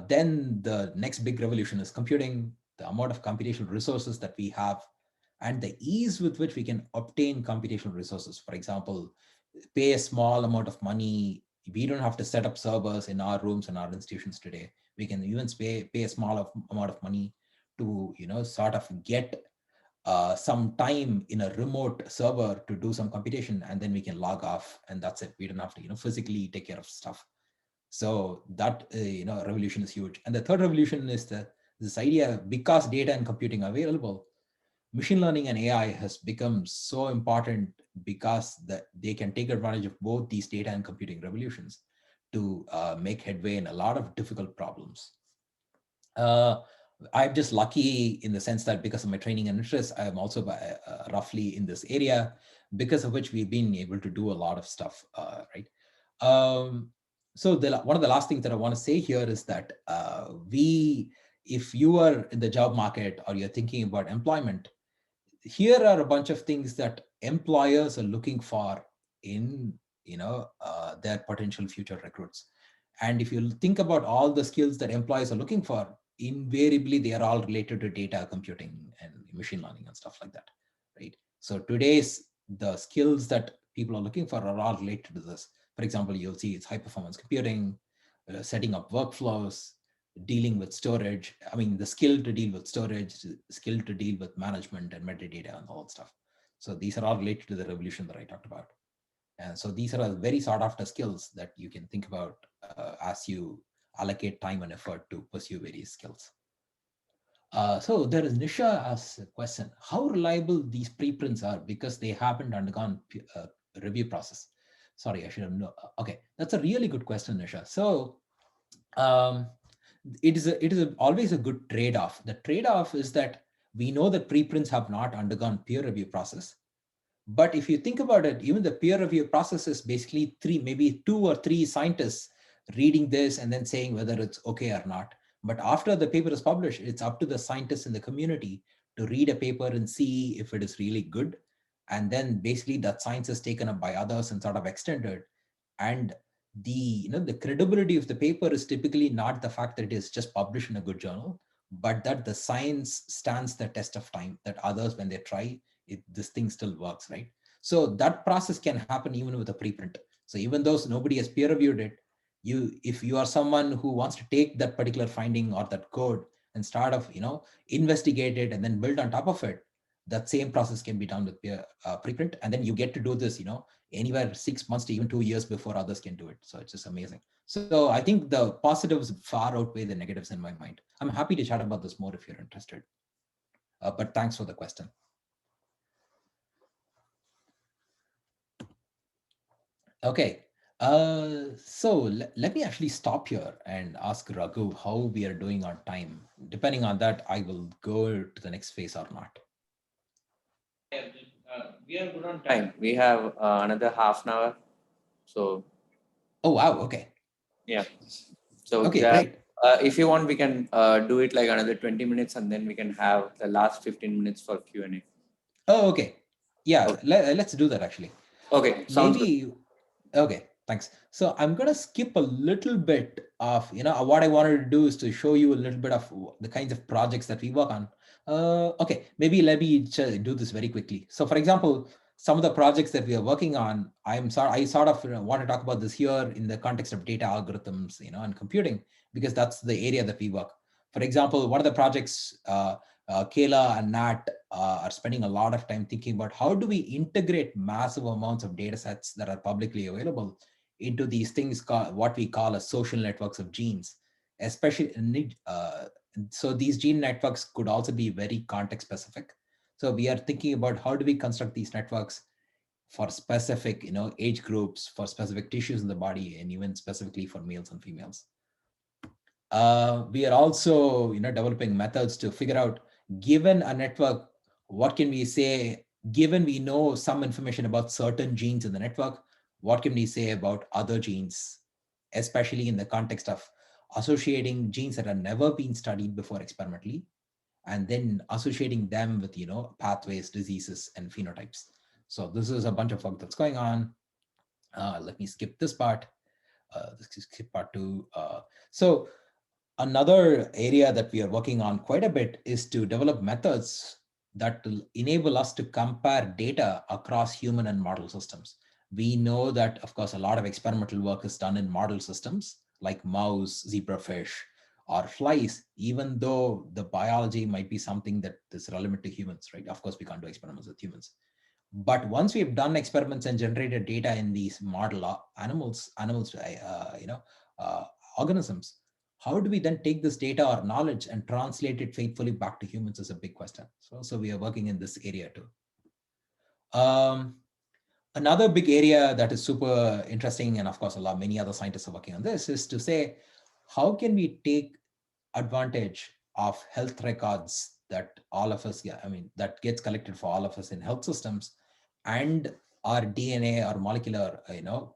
Then the next big revolution is computing, the amount of computational resources that we have, and the ease with which we can obtain computational resources. For example, pay a small amount of money. We don't have to set up servers in our rooms and our institutions today. We can even pay a small amount of money to sort of get some time in a remote server to do some computation, and then we can log off, and that's it. We don't have to physically take care of stuff. So that revolution is huge. And the third revolution is this idea, because data and computing are available, machine learning and AI has become so important because they can take advantage of both these data and computing revolutions to make headway in a lot of difficult problems. I'm just lucky in the sense that because of my training and interest, I am also roughly in this area, because of which we've been able to do a lot of stuff, right? So one of the last things that I want to say here is that if you are in the job market or you're thinking about employment, here are a bunch of things that employers are looking for in their potential future recruits. And if you think about all the skills that employers are looking for, invariably they are all related to data, computing, and machine learning and stuff like that, right? So the skills that people are looking for are all related to this. For example, you'll see it's high performance computing, setting up workflows, dealing with storage. The skill to deal with storage, skill to deal with management and metadata and all that stuff. So these are all related to the revolution that I talked about. And so these are very sought after skills that you can think about as you allocate time and effort to pursue various skills. So there is Nisha asks a question, how reliable these preprints are because they haven't undergone a review process? Sorry, I should have known. Okay, that's a really good question, Nisha. So it is always a good trade-off. The trade-off is that we know that preprints have not undergone peer review process. But if you think about it, even the peer review process is basically maybe 2 or 3 scientists reading this and then saying whether it's okay or not. But after the paper is published, it's up to the scientists in the community to read a paper and see if it is really good. And then basically that science is taken up by others and sort of extended. And the credibility of the paper is typically not the fact that it is just published in a good journal, but that the science stands the test of time, that others, when they try, this thing still works, right? So that process can happen even with a preprint. So even though nobody has peer reviewed it, if you are someone who wants to take that particular finding or that code and start off, investigate it and then build on top of it, that same process can be done with preprint. And then you get to do this, anywhere 6 months to even 2 years before others can do it. So it's just amazing. So I think the positives far outweigh the negatives in my mind. I'm happy to chat about this more if you're interested. But thanks for the question. Okay. So let me actually stop here and ask Raghu how we are doing on time. Depending on that, I will go to the next phase or not. We are good on time. We have another half an hour. So. Oh, wow. Okay. Yeah. So okay, great. If you want, we can do it like another 20 minutes and then we can have the last 15 minutes for Q&A. Oh, okay. Yeah, okay. Let's do that actually. Okay. Sounds Maybe. Good. Okay, thanks. So I'm going to skip a little bit of, what I wanted to do is to show you a little bit of the kinds of projects that we work on. Okay, maybe let me do this very quickly. So for example, some of the projects that we are working on, I sort of want to talk about this here in the context of data algorithms, and computing, because that's the area that we work. For example, one of the projects, Kayla and Nat are spending a lot of time thinking about how do we integrate massive amounts of data sets that are publicly available into these things called what we call as social networks of genes, especially so these gene networks could also be very context specific. So we are thinking about how do we construct these networks for specific age groups, for specific tissues in the body, and even specifically for males and females. We are also developing methods to figure out, given a network, what can we say, given we know some information about certain genes in the network, what can we say about other genes, especially in the context of associating genes that have never been studied before experimentally, and then associating them with pathways, diseases, and phenotypes. So this is a bunch of work that's going on. Let me skip this part. Skip part 2. So another area that we are working on quite a bit is to develop methods that will enable us to compare data across human and model systems. We know that, of course, a lot of experimental work is done in model systems like mouse, zebrafish, or flies, even though the biology might be something that is relevant to humans, right? Of course, we can't do experiments with humans. But once we've done experiments and generated data in these model organisms, how do we then take this data or knowledge and translate it faithfully back to humans is a big question. So we are working in this area too. Another big area that is super interesting, and of course, many other scientists are working on this, is to say, how can we take advantage of health records that all of us get, that gets collected for all of us in health systems, and our DNA or molecular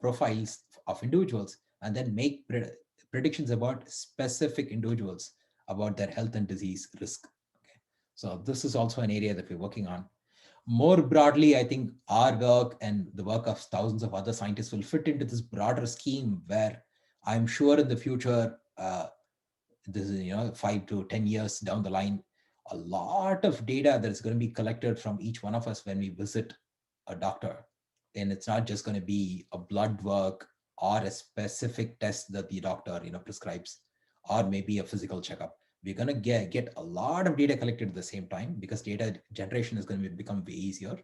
profiles of individuals, and then make predictions about specific individuals, about their health and disease risk. Okay. So this is also an area that we're working on. More broadly, I think our work and the work of thousands of other scientists will fit into this broader scheme where I'm sure in the future, this is 5 to 10 years down the line, a lot of data that is going to be collected from each one of us when we visit a doctor. And it's not just going to be a blood work or a specific test that the doctor prescribes, or maybe a physical checkup. We're going to get a lot of data collected at the same time, because data generation is going to become way easier.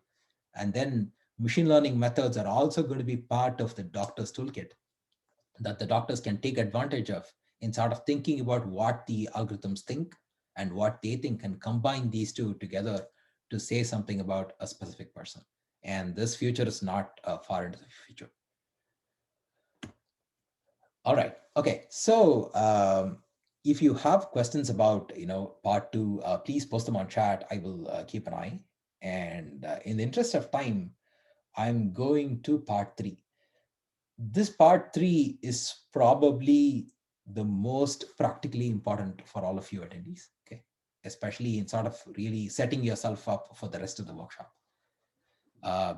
And then machine learning methods are also going to be part of the doctor's toolkit that the doctors can take advantage of in sort of thinking about what the algorithms think and what they think, and combine these two together to say something about a specific person. And this future is not far into the future. All right. Okay. So if you have questions about part 2, please post them on chat. I will keep an eye. And in the interest of time, I'm going to part 3. This part 3 is probably the most practically important for all of you attendees, okay? Especially in sort of really setting yourself up for the rest of the workshop.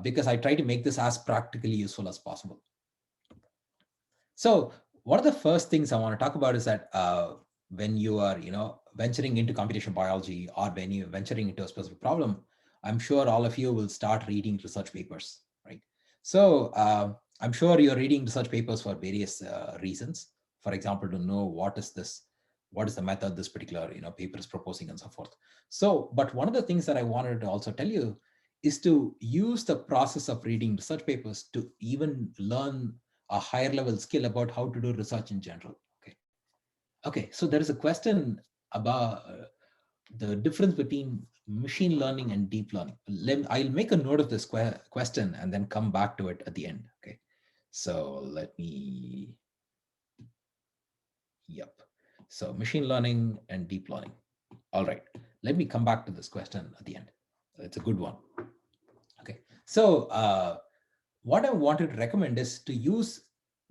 Because I try to make this as practically useful as possible. So one of the first things I want to talk about is that when you are venturing into computational biology, or when you're venturing into a specific problem, I'm sure all of you will start reading research papers, right? So I'm sure you're reading research papers for various reasons. For example, to know what is the method this particular paper is proposing and so forth. So, but one of the things that I wanted to also tell you is to use the process of reading research papers to even learn a higher level skill about how to do research in general. Okay, so there is a question about the difference between machine learning and deep learning. I'll make a note of this question and then come back to it at the end. Okay, so let me, yep. So machine learning and deep learning. All right, let me come back to this question at the end. It's a good one. Okay, so what I wanted to recommend is to use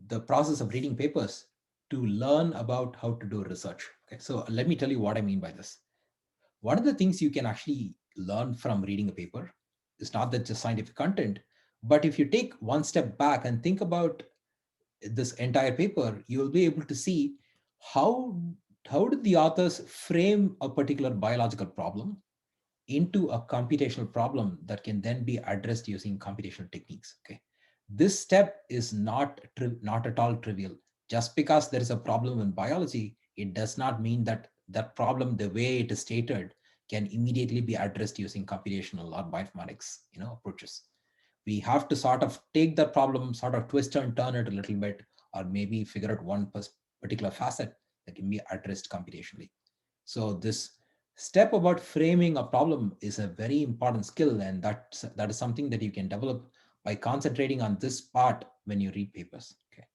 the process of reading papers to learn about how to do research. Okay, so let me tell you what I mean by this. One of the things you can actually learn from reading a paper is not that just scientific content, but if you take one step back and think about this entire paper, you will be able to see how did the authors frame a particular biological problem into a computational problem that can then be addressed using computational techniques. Okay, this step is not at all trivial. Just because there is a problem in biology, it does not mean that that problem, the way it is stated, can immediately be addressed using computational or bioinformatics approaches. We have to sort of take that problem, sort of twist and turn it a little bit, or maybe figure out one particular facet that can be addressed computationally. So this step about framing a problem is a very important skill, and that is something that you can develop by concentrating on this part when you read papers. Okay.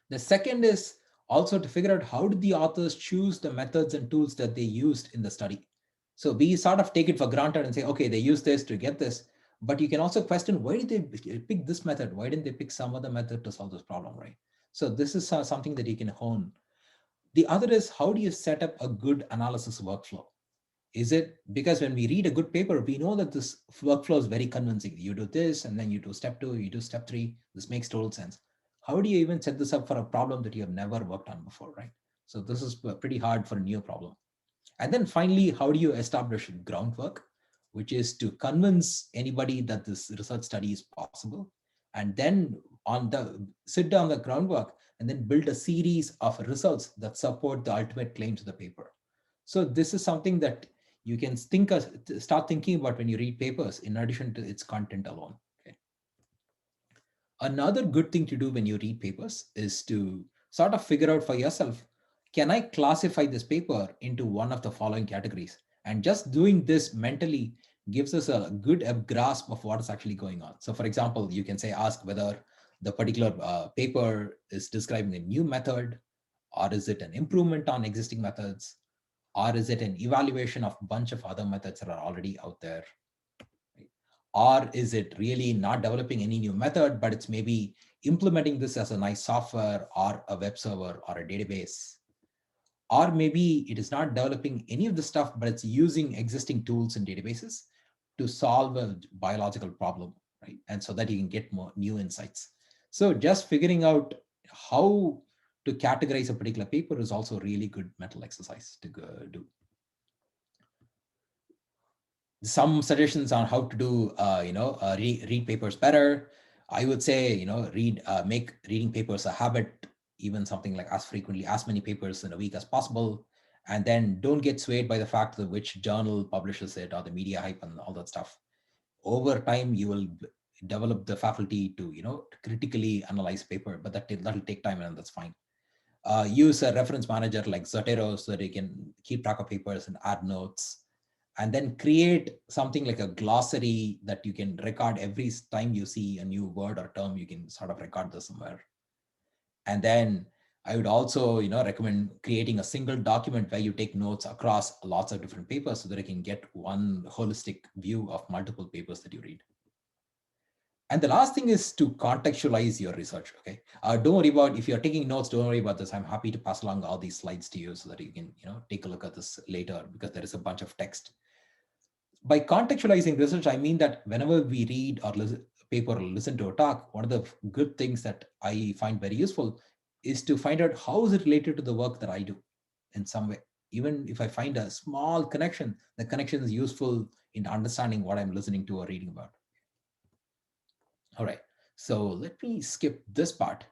The second is also to figure out how did the authors choose the methods and tools that they used in the study. So we sort of take it for granted and say, okay, they used this to get this, but you can also question, why did they pick this method? Why didn't they pick some other method to solve this problem, right? So this is something that you can hone. The other is, how do you set up a good analysis workflow? Is it because when we read a good paper, we know that this workflow is very convincing. You do this, and then you do step 2, you do step 3. This makes total sense. How do you even set this up for a problem that you have never worked on before, right? So this is pretty hard for a new problem. And then finally, how do you establish groundwork, which is to convince anybody that this research study is possible, and then sit down the groundwork and then build a series of results that support the ultimate claims of the paper. So this is something that you can start thinking about when you read papers, in addition to its content alone. Okay. Another good thing to do when you read papers is to sort of figure out for yourself, can I classify this paper into one of the following categories? And just doing this mentally gives us a good grasp of what is actually going on. So for example, you can ask whether the particular paper is describing a new method, or is it an improvement on existing methods, or is it an evaluation of a bunch of other methods that are already out there? Right? Or is it really not developing any new method, but it's maybe implementing this as a nice software or a web server or a database? Or maybe it is not developing any of the stuff, but it's using existing tools and databases to solve a biological problem, right? And so that you can get more new insights. So just figuring out how to categorize a particular paper is also a really good mental exercise to do. Some suggestions on how to do, read papers better. I would say, make reading papers a habit, even something like as many papers in a week as possible. And then don't get swayed by the fact that which journal publishes it or the media hype and all that stuff. Over time, you will develop the faculty to, critically analyze paper, but that'll take time, and that's fine. Use a reference manager like Zotero so that you can keep track of papers and add notes. And then create something like a glossary that you can record every time you see a new word or term, you can sort of record this somewhere. And then I would also, recommend creating a single document where you take notes across lots of different papers so that you can get one holistic view of multiple papers that you read. And the last thing is to contextualize your research. Okay, don't worry about, if you're taking notes, don't worry about this. I'm happy to pass along all these slides to you so that you can, take a look at this later, because there is a bunch of text. By contextualizing research, I mean that whenever we read or paper or listen to a talk, one of the good things that I find very useful is to find out how is it related to the work that I do in some way. Even if I find a small connection, the connection is useful in understanding what I'm listening to or reading about. All right. So let me skip this part.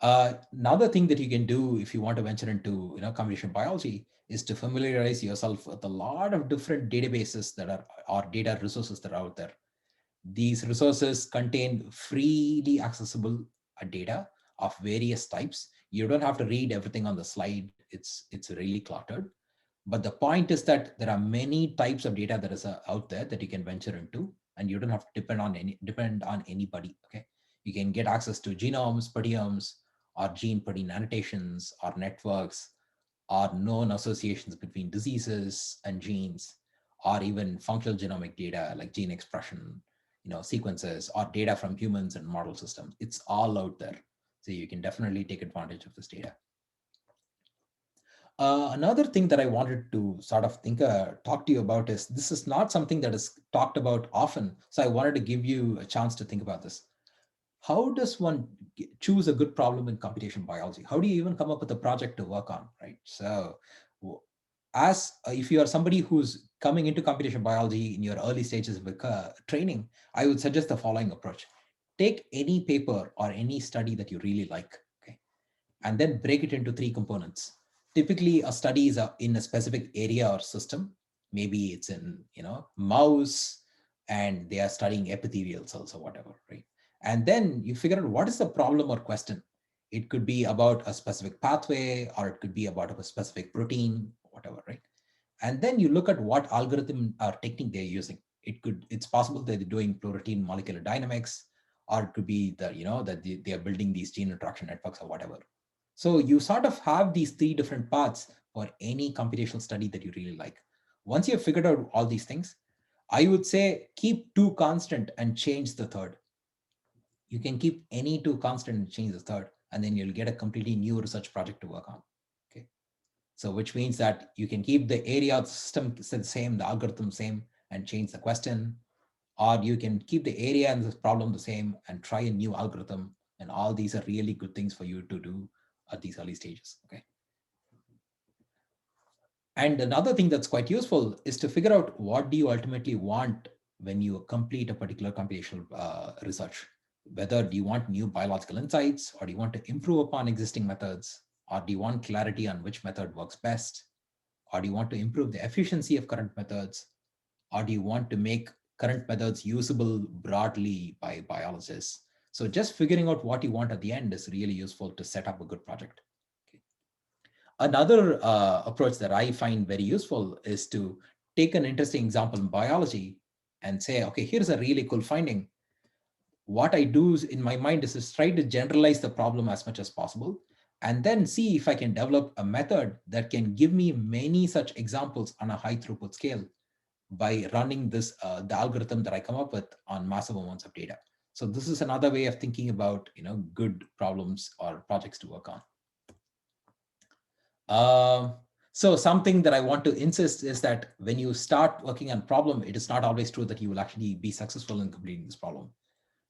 Another thing that you can do if you want to venture into computational biology is to familiarize yourself with a lot of different databases that are or data resources that are out there. These resources contain freely accessible data of various types. You don't have to read everything on the slide. It's really cluttered. But the point is that there are many types of data that is out there that you can venture into, and you don't have to depend on anybody. Okay, you can get access to genomes, proteomes, or gene protein annotations, or networks, or known associations between diseases and genes, or even functional genomic data like gene expression, sequences, or data from humans and model systems. It's all out there. So you can definitely take advantage of this data. Another thing that I wanted to sort of talk to you about is this is not something that is talked about often. So I wanted to give you a chance to think about this. How does one choose a good problem in computation biology? How do you even come up with a project to work on, right? So as if you are somebody who's coming into computation biology in your early stages of training, I would suggest the following approach. Take any paper or any study that you really like, okay, and then break it into 3 components. Typically, a study is in a specific area or system. Maybe it's in mouse, and they are studying epithelial cells or whatever, right? And then you figure out what is the problem or question. It could be about a specific pathway, or it could be about a specific protein, whatever, right? And then you look at what algorithm or technique they're using. It's possible that they're doing protein molecular dynamics, or it could be that they are building these gene interaction networks or whatever. So you sort of have these 3 different paths for any computational study that you really like. Once you've figured out all these things, I would say keep 2 constant and change the third. You can keep any 2 constant and change the third, and then you'll get a completely new research project to work on. Okay. So which means that you can keep the area of the system the same, the algorithm same, and change the question, or you can keep the area and the problem the same and try a new algorithm. And all these are really good things for you to do at these early stages. Okay. And another thing that's quite useful is to figure out what do you ultimately want when you complete a particular computational research. Whether do you want new biological insights, or do you want to improve upon existing methods, or do you want clarity on which method works best, or do you want to improve the efficiency of current methods, or do you want to make current methods usable broadly by biologists? So just figuring out what you want at the end is really useful to set up a good project. Okay. Another approach that I find very useful is to take an interesting example in biology and say, okay, here's a really cool finding. What I do in my mind is to try to generalize the problem as much as possible, and then see if I can develop a method that can give me many such examples on a high throughput scale by running this the algorithm that I come up with on massive amounts of data. So this is another way of thinking about good problems or projects to work on. So something that I want to insist is that when you start working on problem, it is not always true that you will actually be successful in completing this problem.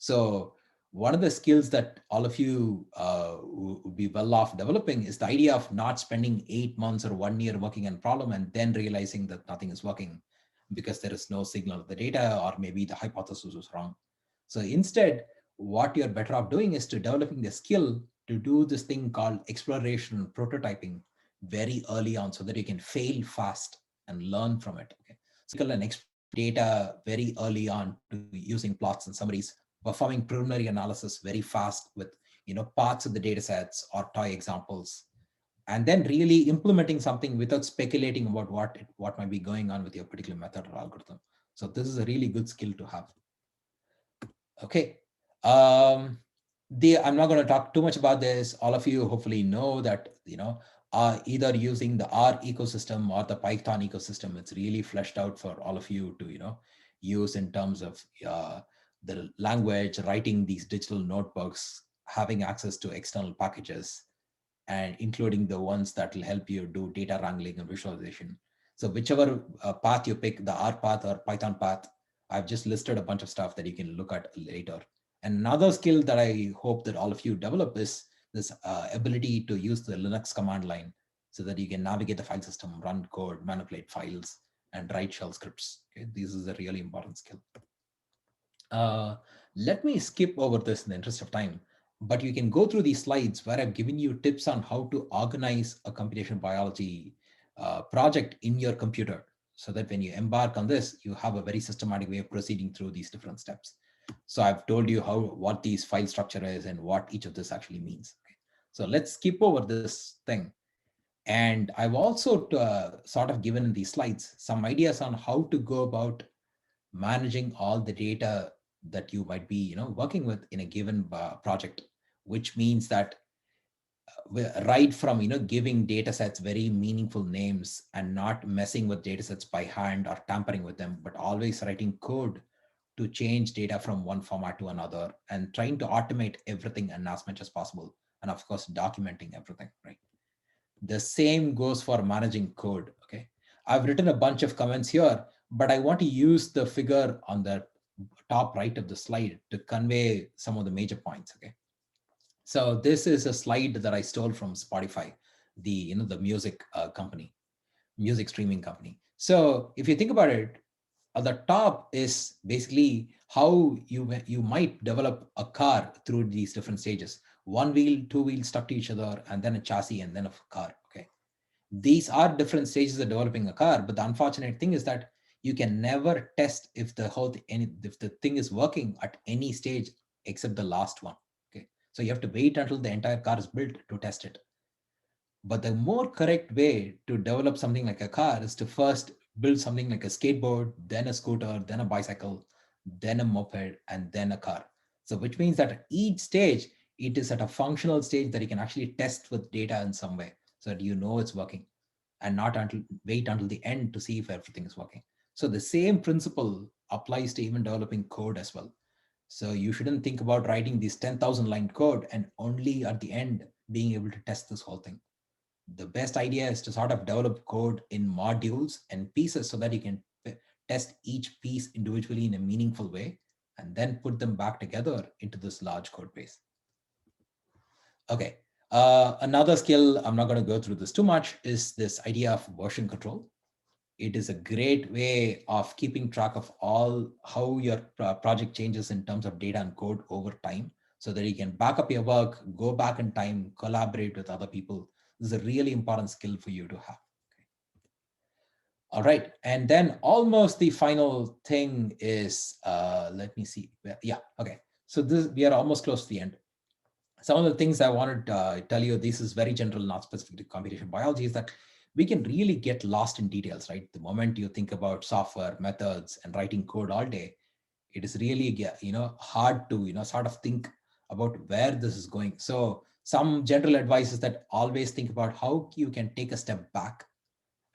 So one of the skills that all of you would be well off developing is the idea of not spending 8 months or 1 year working on a problem and then realizing that nothing is working because there is no signal of the data, or maybe the hypothesis was wrong. So instead, what you're better off doing is to developing the skill to do this thing called exploration and prototyping very early on, so that you can fail fast and learn from it. Okay. So you can data very early on to using plots and summaries, performing preliminary analysis very fast with parts of the data sets or toy examples, and then really implementing something without speculating about what might be going on with your particular method or algorithm. So this is a really good skill to have. Okay. I'm not going to talk too much about this. All of you hopefully know that, are either using the R ecosystem or the Python ecosystem. It's really fleshed out for all of you to, use in terms of the language, writing these digital notebooks, having access to external packages, and including the ones that will help you do data wrangling and visualization. So whichever path you pick, the R path or Python path, I've just listed a bunch of stuff that you can look at later. And another skill that I hope that all of you develop is this ability to use the Linux command line so that you can navigate the file system, run code, manipulate files, and write shell scripts. Okay, this is a really important skill. Let me skip over this in the interest of time, but you can go through these slides where I've given you tips on how to organize a computational biology project in your computer, so that when you embark on this, you have a very systematic way of proceeding through these different steps. So I've told you what these file structure is and what each of this actually means. Okay. So let's skip over this thing. And I've also sort of given in these slides some ideas on how to go about managing all the data that you might be working with in a given project, which means that right from giving data sets very meaningful names and not messing with data sets by hand or tampering with them, but always writing code to change data from one format to another and trying to automate everything and as much as possible, and of course documenting everything, right? The same goes for managing code. Okay, I've written a bunch of comments here, but I want to use the figure on the top right of the slide to convey some of the major points. Okay, so this is a slide that I stole from Spotify, the the music company, music streaming company. So if you think about it, at the top is basically how you might develop a car through these different stages: one wheel, two wheels stuck to each other, and then a chassis, and then a car. Okay, these are different stages of developing a car, but the unfortunate thing is that you can never test if if the thing is working at any stage except the last one. Okay, so you have to wait until the entire car is built to test it. But the more correct way to develop something like a car is to first build something like a skateboard, then a scooter, then a bicycle, then a moped, and then a car. So which means that at each stage, it is at a functional stage that you can actually test with data in some way so that you know it's working, and not wait until the end to see if everything is working. So the same principle applies to even developing code as well. So you shouldn't think about writing this 10,000 line code and only at the end being able to test this whole thing. The best idea is to sort of develop code in modules and pieces so that you can test each piece individually in a meaningful way and then put them back together into this large code base. Okay, another skill, I'm not going to go through this too much, is this idea of version control. It is a great way of keeping track of how your project changes in terms of data and code over time, so that you can back up your work, go back in time, collaborate with other people. This is a really important skill for you to have. Okay. All right, and then almost the final thing is, let me see. Yeah, okay. So we are almost close to the end. Some of the things I wanted to tell you, this is very general, not specific to computational biology, is that we can really get lost in details, right? The moment you think about software, methods, and writing code all day, it is really hard to sort of think about where this is going. So some general advice is that always think about how you can take a step back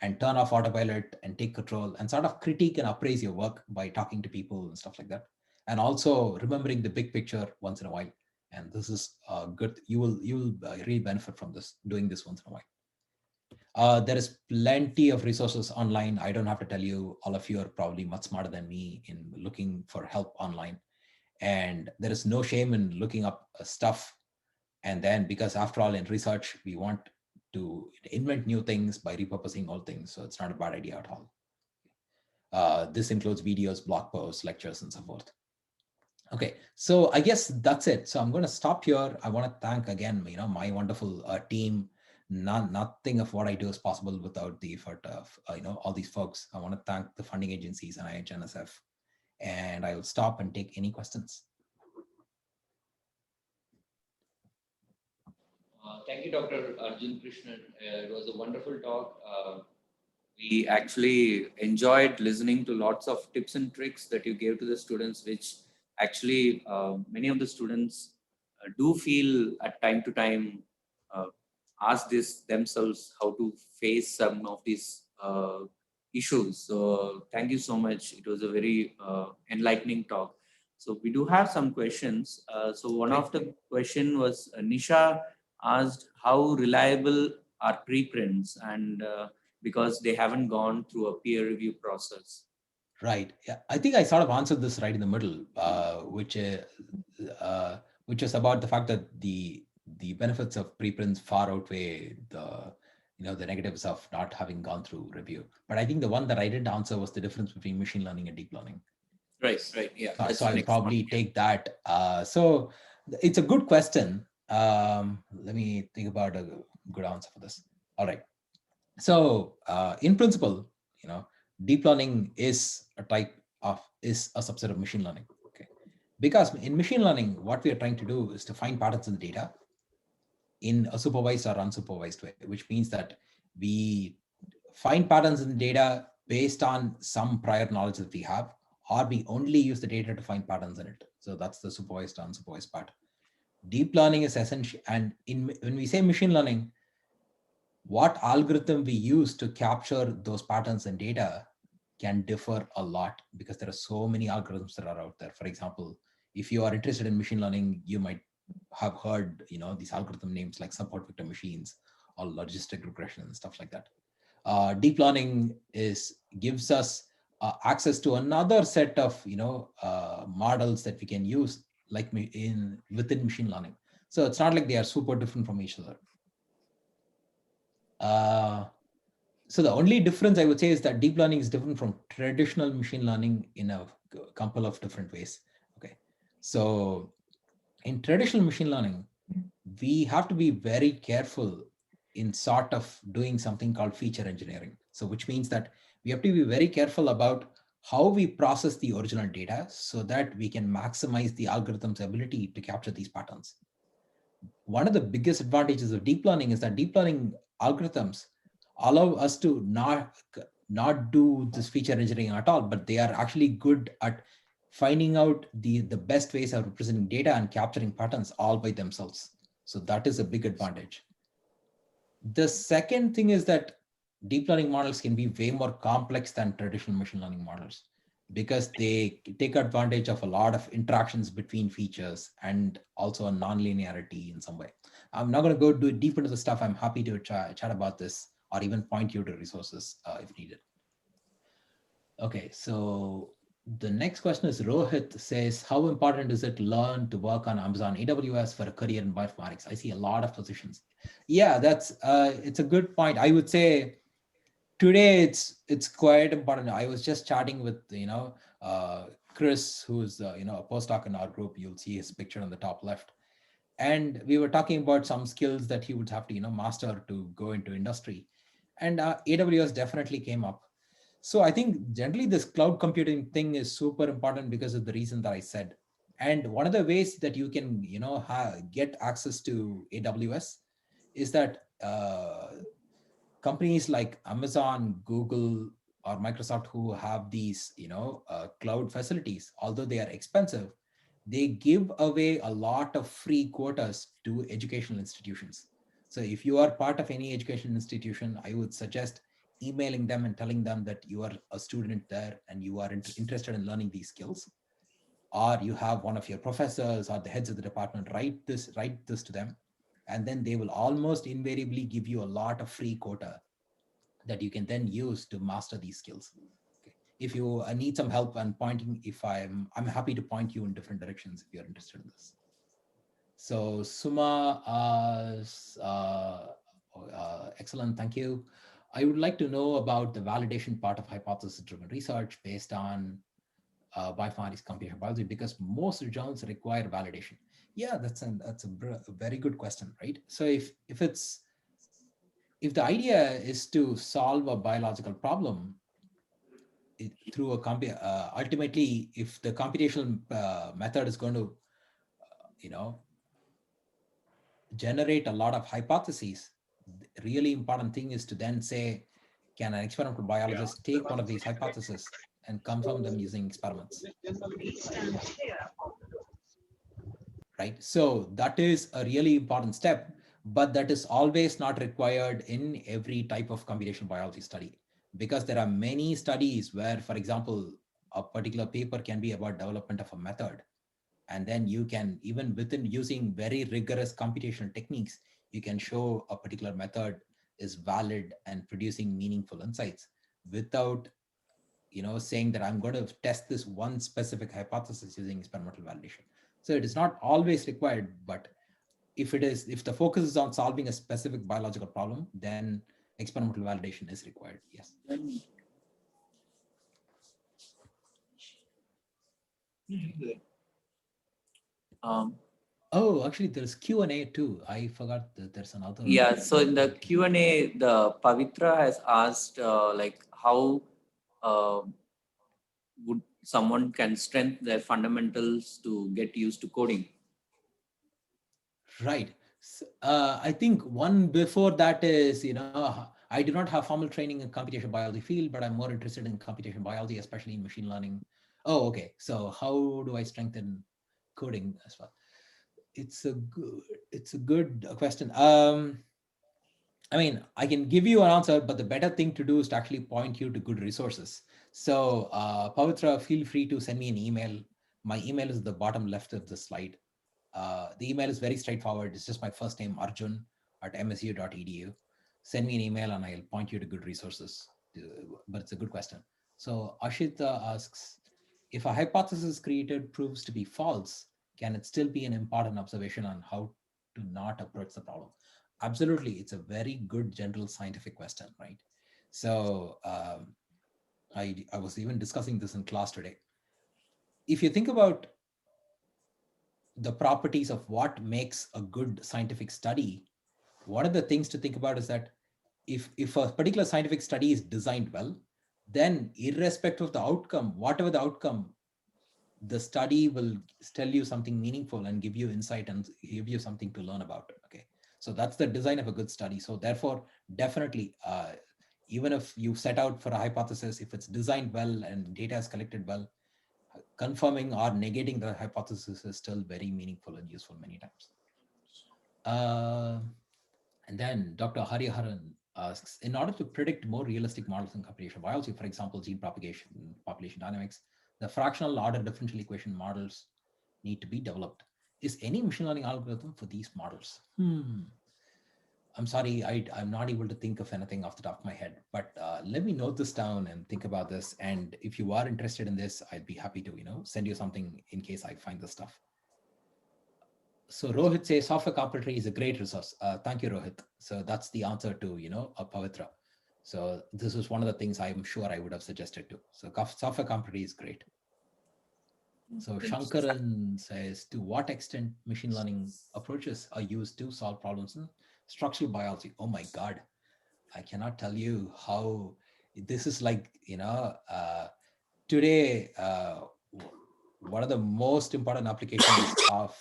and turn off autopilot and take control and sort of critique and appraise your work by talking to people and stuff like that. And also remembering the big picture once in a while. And this is good. You will really benefit from this, doing this once in a while. There is plenty of resources online. I don't have to tell you, all of you are probably much smarter than me in looking for help online. And there is no shame in looking up stuff. And then, because after all, in research, we want to invent new things by repurposing old things. So it's not a bad idea at all. This includes videos, blog posts, lectures, and so forth. Okay, so I guess that's it. So I'm going to stop here. I want to thank again, my wonderful team. Nothing of what I do is possible without the effort of all these folks. I want to thank the funding agencies and IHNSF, and I will stop and take any questions. Thank you, Dr. Arjun Krishnan. It was a wonderful talk. We actually enjoyed listening to lots of tips and tricks that you gave to the students, which actually many of the students do feel at time to time ask this themselves how to face some of these issues. So thank you so much. It was a very enlightening talk. So we do have some questions. So one of the question was Nisha asked how reliable are preprints, and because they haven't gone through a peer review process. Right. Yeah, I think I sort of answered this right in the middle, which is about the fact that the benefits of preprints far outweigh the negatives of not having gone through review. But I think the one that I didn't answer was the difference between machine learning and deep learning. Right, right, yeah. That's So the I'll next probably one. take that. So it's a good question. Let me think about a good answer for this. All right. So in principle, deep learning is a subset of machine learning. Okay, because in machine learning, what we are trying to do is to find patterns in the data in a supervised or unsupervised way, which means that we find patterns in the data based on some prior knowledge that we have, or we only use the data to find patterns in it. So that's the supervised, unsupervised part. Deep learning is essential. And when we say machine learning, what algorithm we use to capture those patterns in data can differ a lot because there are so many algorithms that are out there. For example, if you are interested in machine learning, you might have heard, these algorithm names like support vector machines or logistic regression and stuff like that. Deep learning gives us access to another set of models that we can use like within machine learning. So it's not like they are super different from each other. So the only difference I would say is that deep learning is different from traditional machine learning in a couple of different ways. Okay, so in traditional machine learning, we have to be very careful in sort of doing something called feature engineering. So which means that we have to be very careful about how we process the original data so that we can maximize the algorithm's ability to capture these patterns. One of the biggest advantages of deep learning is that deep learning algorithms allow us to not do this feature engineering at all, but they are actually good at finding out the best ways of representing data and capturing patterns all by themselves. So that is a big advantage. The second thing is that deep learning models can be way more complex than traditional machine learning models because they take advantage of a lot of interactions between features and also a non-linearity in some way. I'm not going to go deep into the stuff. I'm happy to chat about this or even point you to resources if needed. Okay, so the next question is Rohit says, how important is it to learn to work on Amazon AWS for a career in bioinformatics? I see a lot of positions. Yeah, it's a good point. I would say today it's quite important. I was just chatting with Chris, who's a postdoc in our group. You'll see his picture on the top left, and we were talking about some skills that he would have to master to go into industry, and AWS definitely came up. So I think generally this cloud computing thing is super important because of the reason that I said. And one of the ways that you can get access to AWS is that companies like Amazon, Google, or Microsoft who have these cloud facilities, although they are expensive, they give away a lot of free quotas to educational institutions. So if you are part of any education institution, I would suggest emailing them and telling them that you are a student there and you are interested in learning these skills, or you have one of your professors or the heads of the department write this to them, and then they will almost invariably give you a lot of free quota that you can then use to master these skills. Okay. If you need some help and pointing, I'm happy to point you in different directions if you're interested in this. So Suma, excellent, thank you. I would like to know about the validation part of hypothesis-driven research based on bioinformatics computational biology, because most journals require validation. Yeah, that's a very good question, right? So if the idea is to solve a biological problem through ultimately, if the computational method is going to, generate a lot of hypotheses, the really important thing is to then say, can an experimental biologist take one of these hypotheses and confirm them using experiments? Right? So that is a really important step, but that is always not required in every type of computational biology study, because there are many studies where, for example, a particular paper can be about development of a method. And then you can, even within using very rigorous computational techniques, you can show a particular method is valid and producing meaningful insights without saying that I'm going to test this one specific hypothesis using experimental validation. So it is not always required, but if the focus is on solving a specific biological problem, then experimental validation is required. Yes. Oh, actually, there's Q&A too. I forgot that there's another. Yeah, so in the Q&A, the Pavitra has asked like how would someone can strengthen their fundamentals to get used to coding. Right. I think one before that is, I do not have formal training in computational biology field, but I'm more interested in computational biology, especially in machine learning. Oh, okay. So how do I strengthen coding as well? It's a good question. I mean, I can give you an answer, but the better thing to do is to actually point you to good resources. So Pavitra, feel free to send me an email. My email is at the bottom left of the slide. The email is very straightforward. It's just my first name, Arjun @msu.edu. Send me an email and I'll point you to good resources. But it's a good question. So Ashita asks, if a hypothesis created proves to be false, can it still be an important observation on how to not approach the problem? Absolutely. It's a very good general scientific question, right? So I was even discussing this in class today. If you think about the properties of what makes a good scientific study, one of the things to think about is that if a particular scientific study is designed well, then irrespective of the outcome, whatever the outcome, the study will tell you something meaningful and give you insight and give you something to learn about. Okay, so that's the design of a good study. So therefore, definitely, even if you set out for a hypothesis, if it's designed well and data is collected well, confirming or negating the hypothesis is still very meaningful and useful many times. And then Dr. Hariharan asks, in order to predict more realistic models in computational biology, for example, gene propagation, population dynamics, the fractional order differential equation models need to be developed. Is any machine learning algorithm for these models? I'm sorry, I'm not able to think of anything off the top of my head, but let me note this down and think about this. And if you are interested in this, I'd be happy to, send you something in case I find the stuff. So Rohit says software completely is a great resource. Thank you, Rohit. So that's the answer to, a Pavitra. So this is one of the things I'm sure I would have suggested too. So software completely is great. So Shankaran says, to what extent machine learning approaches are used to solve problems in structural biology? Oh my God, I cannot tell you how this is like, today, one of the most important applications of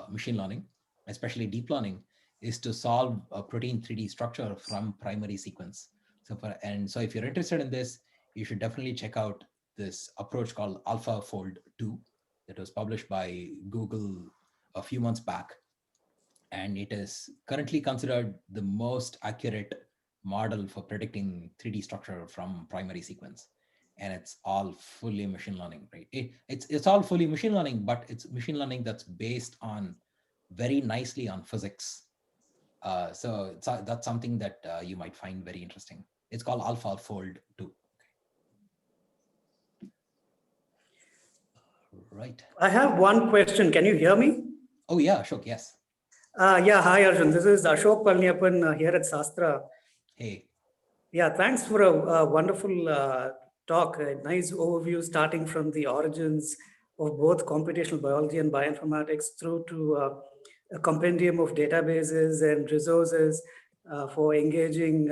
machine learning, especially deep learning, is to solve a protein 3D structure from primary sequence. So if you're interested in this, you should definitely check out this approach called AlphaFold 2 that was published by Google a few months back. And it is currently considered the most accurate model for predicting 3D structure from primary sequence. And it's all fully machine learning, right? It's all fully machine learning, but it's machine learning that's based on very nicely on physics. So that's something that you might find very interesting. It's called AlphaFold 2. Right. I have one question. Can you hear me? Oh yeah, Ashok, yes. Yeah, hi Arjun. This is Ashok Palniappan here at Sastra. Hey. Yeah, thanks for a wonderful talk. A nice overview starting from the origins of both computational biology and bioinformatics through to a compendium of databases and resources for engaging,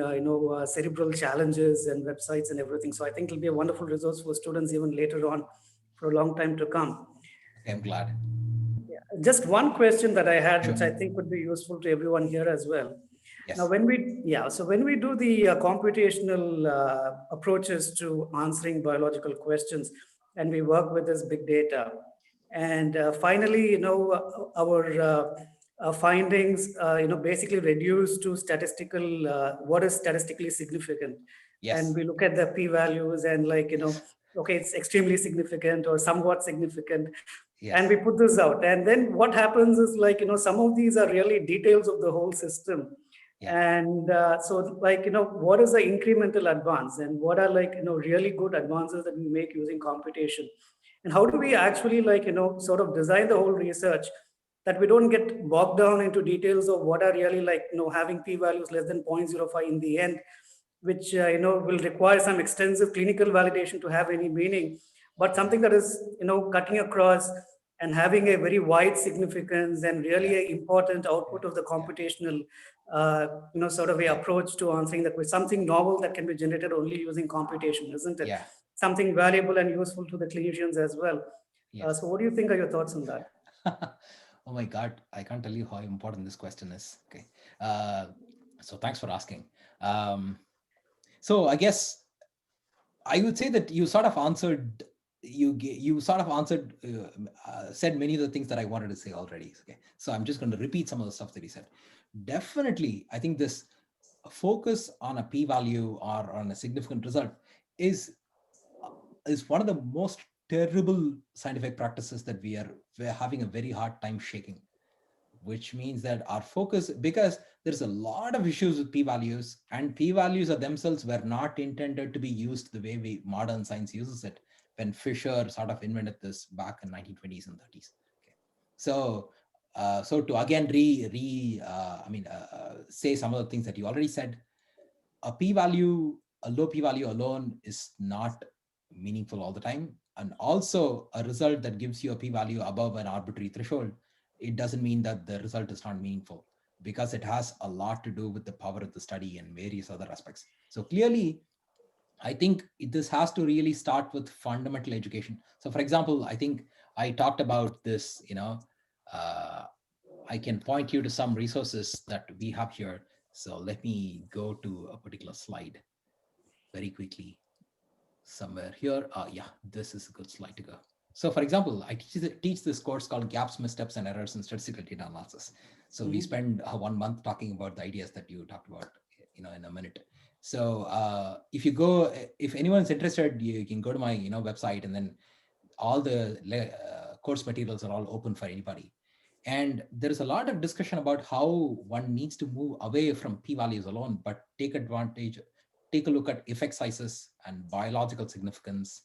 cerebral challenges and websites and everything. So I think it'll be a wonderful resource for students even later on for a long time to come. I'm glad. Yeah. Just one question that I had, Sure. which I think would be useful to everyone here as well. Yes. Now, when we do the computational approaches to answering biological questions, and we work with this big data, and finally, our findings, basically reduce to statistical, what is statistically significant. Yes. And we look at the p-values and okay, it's extremely significant or somewhat significant. Yes. And we put this out. And then what happens is some of these are really details of the whole system. Yeah. And what is the incremental advance and what are really good advances that we make using computation? And how do we actually sort of design the whole research that we don't get bogged down into details of what are really having p-values less than 0.05 in the end, which will require some extensive clinical validation to have any meaning, but something that is, cutting across and having a very wide significance and really an important output of the computational, sort of a approach to answering that with something novel that can be generated only using computation, isn't it? Yeah. Something valuable and useful to the clinicians as well. Yes. So what do you think are your thoughts on that? Oh my God, I can't tell you how important this question is. Okay. So thanks for asking. So I guess I would say that you sort of answered, said many of the things that I wanted to say already. Okay. So I'm just going to repeat some of the stuff that he said. Definitely, I think this focus on a p-value or on a significant result is one of the most terrible scientific practices that we're having a very hard time shaking, which means that our focus, because there's a lot of issues with p-values, and p-values are themselves were not intended to be used the way modern science uses it when Fisher sort of invented this back in 1920s and 30s. Okay. So to again say some of the things that you already said, a low p-value alone is not meaningful all the time. And also a result that gives you a p-value above an arbitrary threshold, it doesn't mean that the result is not meaningful, because it has a lot to do with the power of the study and various other aspects. So clearly, I think this has to really start with fundamental education. So for example, I think I talked about this, I can point you to some resources that we have here. So let me go to a particular slide very quickly. Somewhere here. Yeah, this is a good slide to go. So for example, I teach this course called Gaps, Missteps, and Errors in Statistical Data Analysis. So we spend 1 month talking about the ideas that you talked about, in a minute. So if anyone's interested, you can go to my website, and then all the course materials are all open for anybody. And there is a lot of discussion about how one needs to move away from p-values alone, but take a look at effect sizes and biological significance,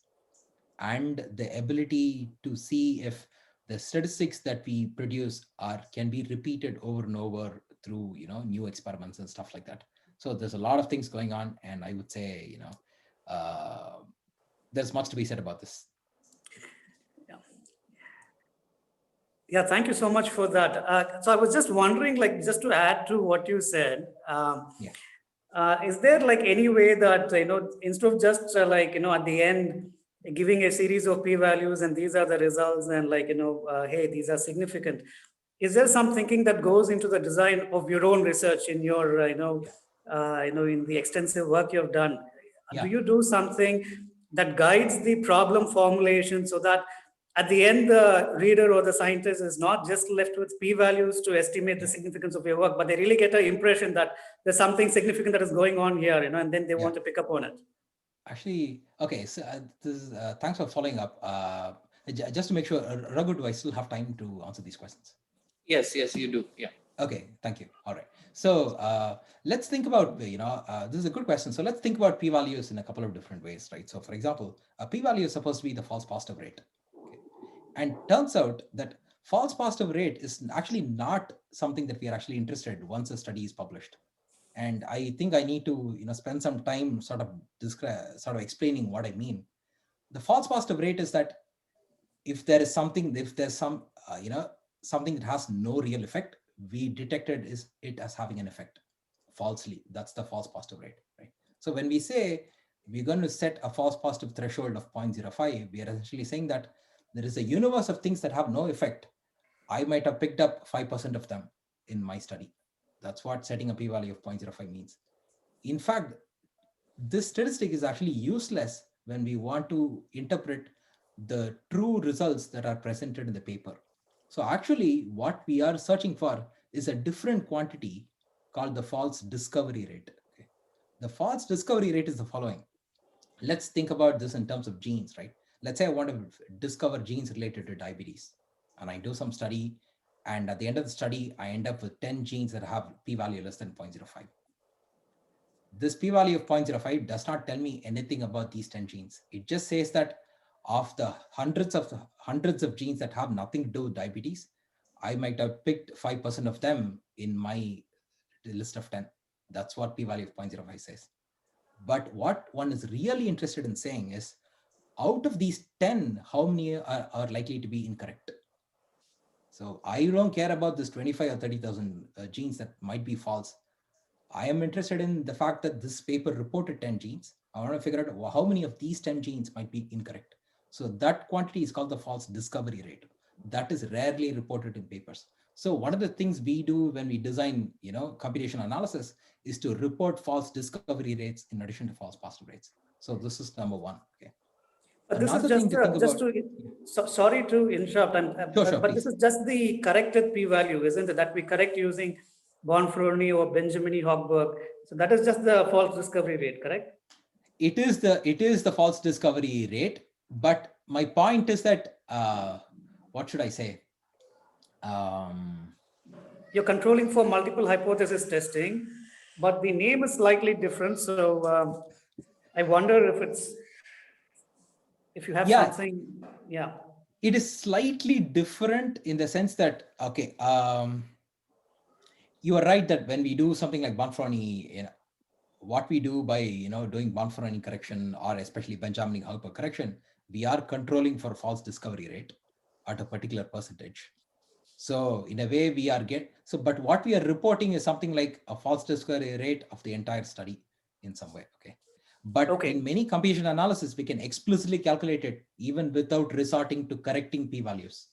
and the ability to see if the statistics that we produce can be repeated over and over through new experiments and stuff like that. So there's a lot of things going on, and I would say there's much to be said about this. Yeah, thank you so much for that. So I was just wondering, just to add to what you said, is there any way that, instead of just at the end, giving a series of p-values and these are the results and hey, these are significant. Is there some thinking that goes into the design of your own research in your, in the extensive work you've done? Do you do something that guides the problem formulation so that at the end, the reader or the scientist is not just left with p-values to estimate the significance of your work, but they really get an impression that there's something significant that is going on here, and then they want to pick up on it. Actually, okay, so thanks for following up. Just to make sure, Raghu, do I still have time to answer these questions? Yes, you do. Yeah. Okay, thank you. All right. So let's think about, this is a good question. So let's think about p-values in a couple of different ways, right? So for example, a p-value is supposed to be the false positive rate. Okay. And turns out that false positive rate is actually not something that we are actually interested in once a study is published. And I think I need to spend some time sort of explaining what I mean. The false positive rate is that if there's something that has no real effect, we detected it as having an effect falsely. That's the false positive rate, right? So when we say we're going to set a false positive threshold of 0.05, we are essentially saying that there is a universe of things that have no effect. I might have picked up 5% of them in my study. That's what setting a p-value of 0.05 means. In fact, this statistic is actually useless when we want to interpret the true results that are presented in the paper. So actually, what we are searching for is a different quantity called the false discovery rate. Okay. The false discovery rate is the following. Let's think about this in terms of genes, right? Let's say I want to discover genes related to diabetes, and I do some study, and at the end of the study, I end up with 10 genes that have p-value less than 0.05. This p-value of 0.05 does not tell me anything about these 10 genes. It just says that of the hundreds of genes that have nothing to do with diabetes, I might have picked 5% of them in my list of 10. That's what p-value of 0.05 says. But what one is really interested in saying is, Out of these 10, how many are likely to be incorrect? So I don't care about this 25 or 30,000 genes that might be false. I am interested in the fact that this paper reported 10 genes. I want to figure out how many of these 10 genes might be incorrect. So that quantity is called the false discovery rate. That is rarely reported in papers. So one of the things we do when we design, computational analysis is to report false discovery rates in addition to false positive rates. So this is number one. Okay. But this is Another just thing to think just about. sorry to interrupt, Sure, but please. this is just the corrected p-value, isn't it? That we correct using Bonferroni or Benjamini-Hochberg. So that is just the false discovery rate, correct? It is the false discovery rate, but my point is that what should I say? You're controlling for multiple hypothesis testing, but the name is slightly different. So I wonder if you have something, yeah. It is slightly different in the sense that, okay, you are right that when we do something like Bonferroni, what we do by doing Bonferroni correction or especially Benjamini-Hochberg correction, we are controlling for false discovery rate at a particular percentage. So in a way we are but what we are reporting is something like a false discovery rate of the entire study in some way. Okay. But in many computational analysis, we can explicitly calculate it even without resorting to correcting p-values.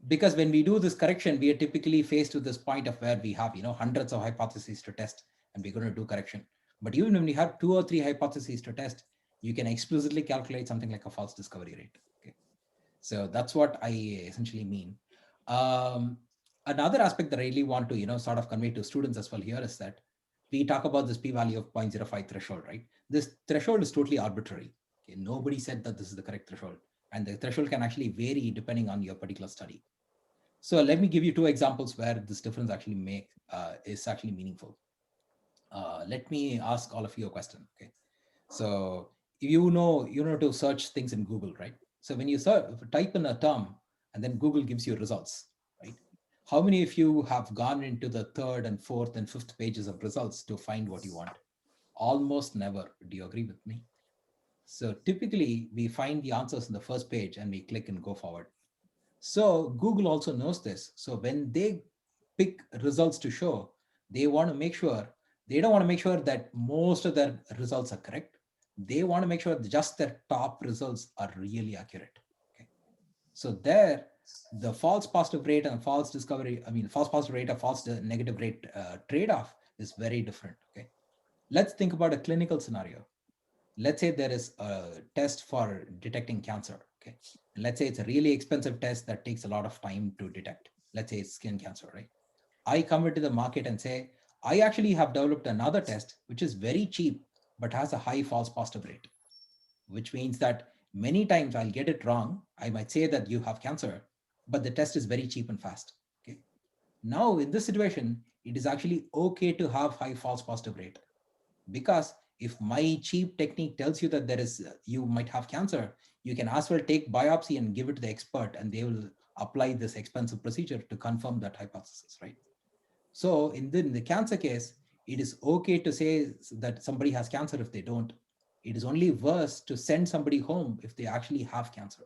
Because when we do this correction, we are typically faced with this point of where we have, hundreds of hypotheses to test and we're going to do correction. But even when we have 2 or 3 hypotheses to test, you can explicitly calculate something like a false discovery rate. Okay. So that's what I essentially mean. Another aspect that I really want to, sort of convey to students as well here is that we talk about this p-value of 0.05 threshold, right? This threshold is totally arbitrary. Okay? Nobody said that this is the correct threshold. And the threshold can actually vary depending on your particular study. So let me give you 2 examples where this difference actually is actually meaningful. Let me ask all of you a question. Okay. So you know to search things in Google, right? So when you type in a term and then Google gives you results, right? How many of you have gone into the 3rd and 4th and 5th pages of results to find what you want? Almost never. Do you agree with me? So typically we find the answers in the first page and we click and go forward. So Google also knows this. So when they pick results to show, they don't want to make sure that most of their results are correct. They want to make sure that just their top results are really accurate. Okay. So there, the false positive rate and false positive rate or false negative rate trade-off is very different. Okay. Let's think about a clinical scenario. Let's say there is a test for detecting cancer. Okay. And let's say it's a really expensive test that takes a lot of time to detect. Let's say it's skin cancer, right? I come into the market and say, I actually have developed another test, which is very cheap, but has a high false positive rate, which means that many times I'll get it wrong. I might say that you have cancer, but the test is very cheap and fast. Okay. Now in this situation, it is actually okay to have high false positive rate, because if my cheap technique tells you that you might have cancer, you can as well take biopsy and give it to the expert and they will apply this expensive procedure to confirm that hypothesis, right? So in the cancer case, it is okay to say that somebody has cancer if they don't. It is only worse to send somebody home if they actually have cancer.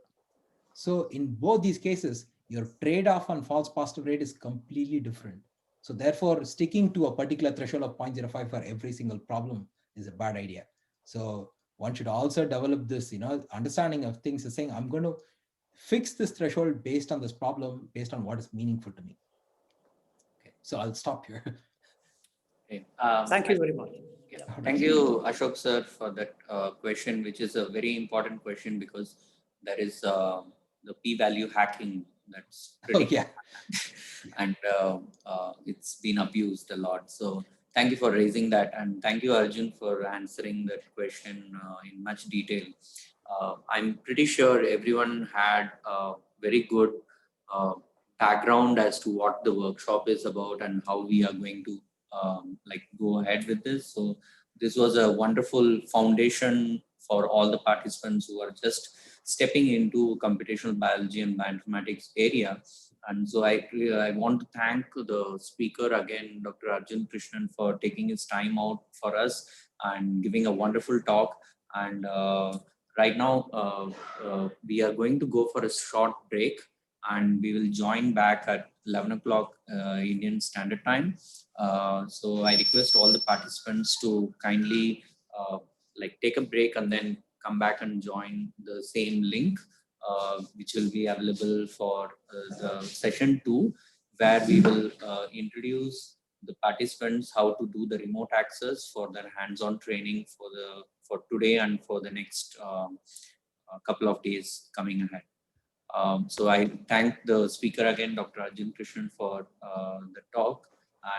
So in both these cases, your trade-off on false positive rate is completely different. So therefore, sticking to a particular threshold of 0.05 for every single problem is a bad idea. So one should also develop this, understanding of things, saying, I'm going to fix this threshold based on this problem, based on what is meaningful to me. Okay, so I'll stop here. Okay. Thank you very much. Yeah. Thank you, Ashok sir, for that question, which is a very important question because there is the p-value hacking that's pretty and it's been abused a lot. So thank you for raising that, and thank you, Arjun, for answering that question in much detail. I'm pretty sure everyone had a very good background as to what the workshop is about and how we are going to go ahead with this. So this was a wonderful foundation for all the participants who are just stepping into computational biology and bioinformatics area. And so I want to thank the speaker again, Dr. Arjun Krishnan, for taking his time out for us and giving a wonderful talk. And right now we are going to go for a short break, and we will join back at 11 o'clock Indian Standard Time. So I request all the participants to kindly like take a break and then come back and join the same link, which will be available for the session 2, where we will introduce the participants how to do the remote access for their hands-on training for today and for the next couple of days coming ahead. So I thank the speaker again, Dr. Arjun Krishnan, for the talk,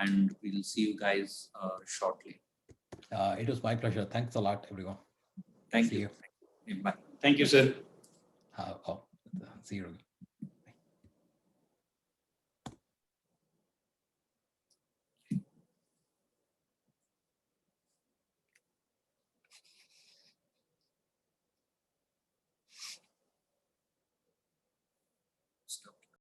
and we'll see you guys shortly. It was my pleasure. Thanks a lot, everyone. Thank See you. you. Bye. Thank you, sir. See you. Stop.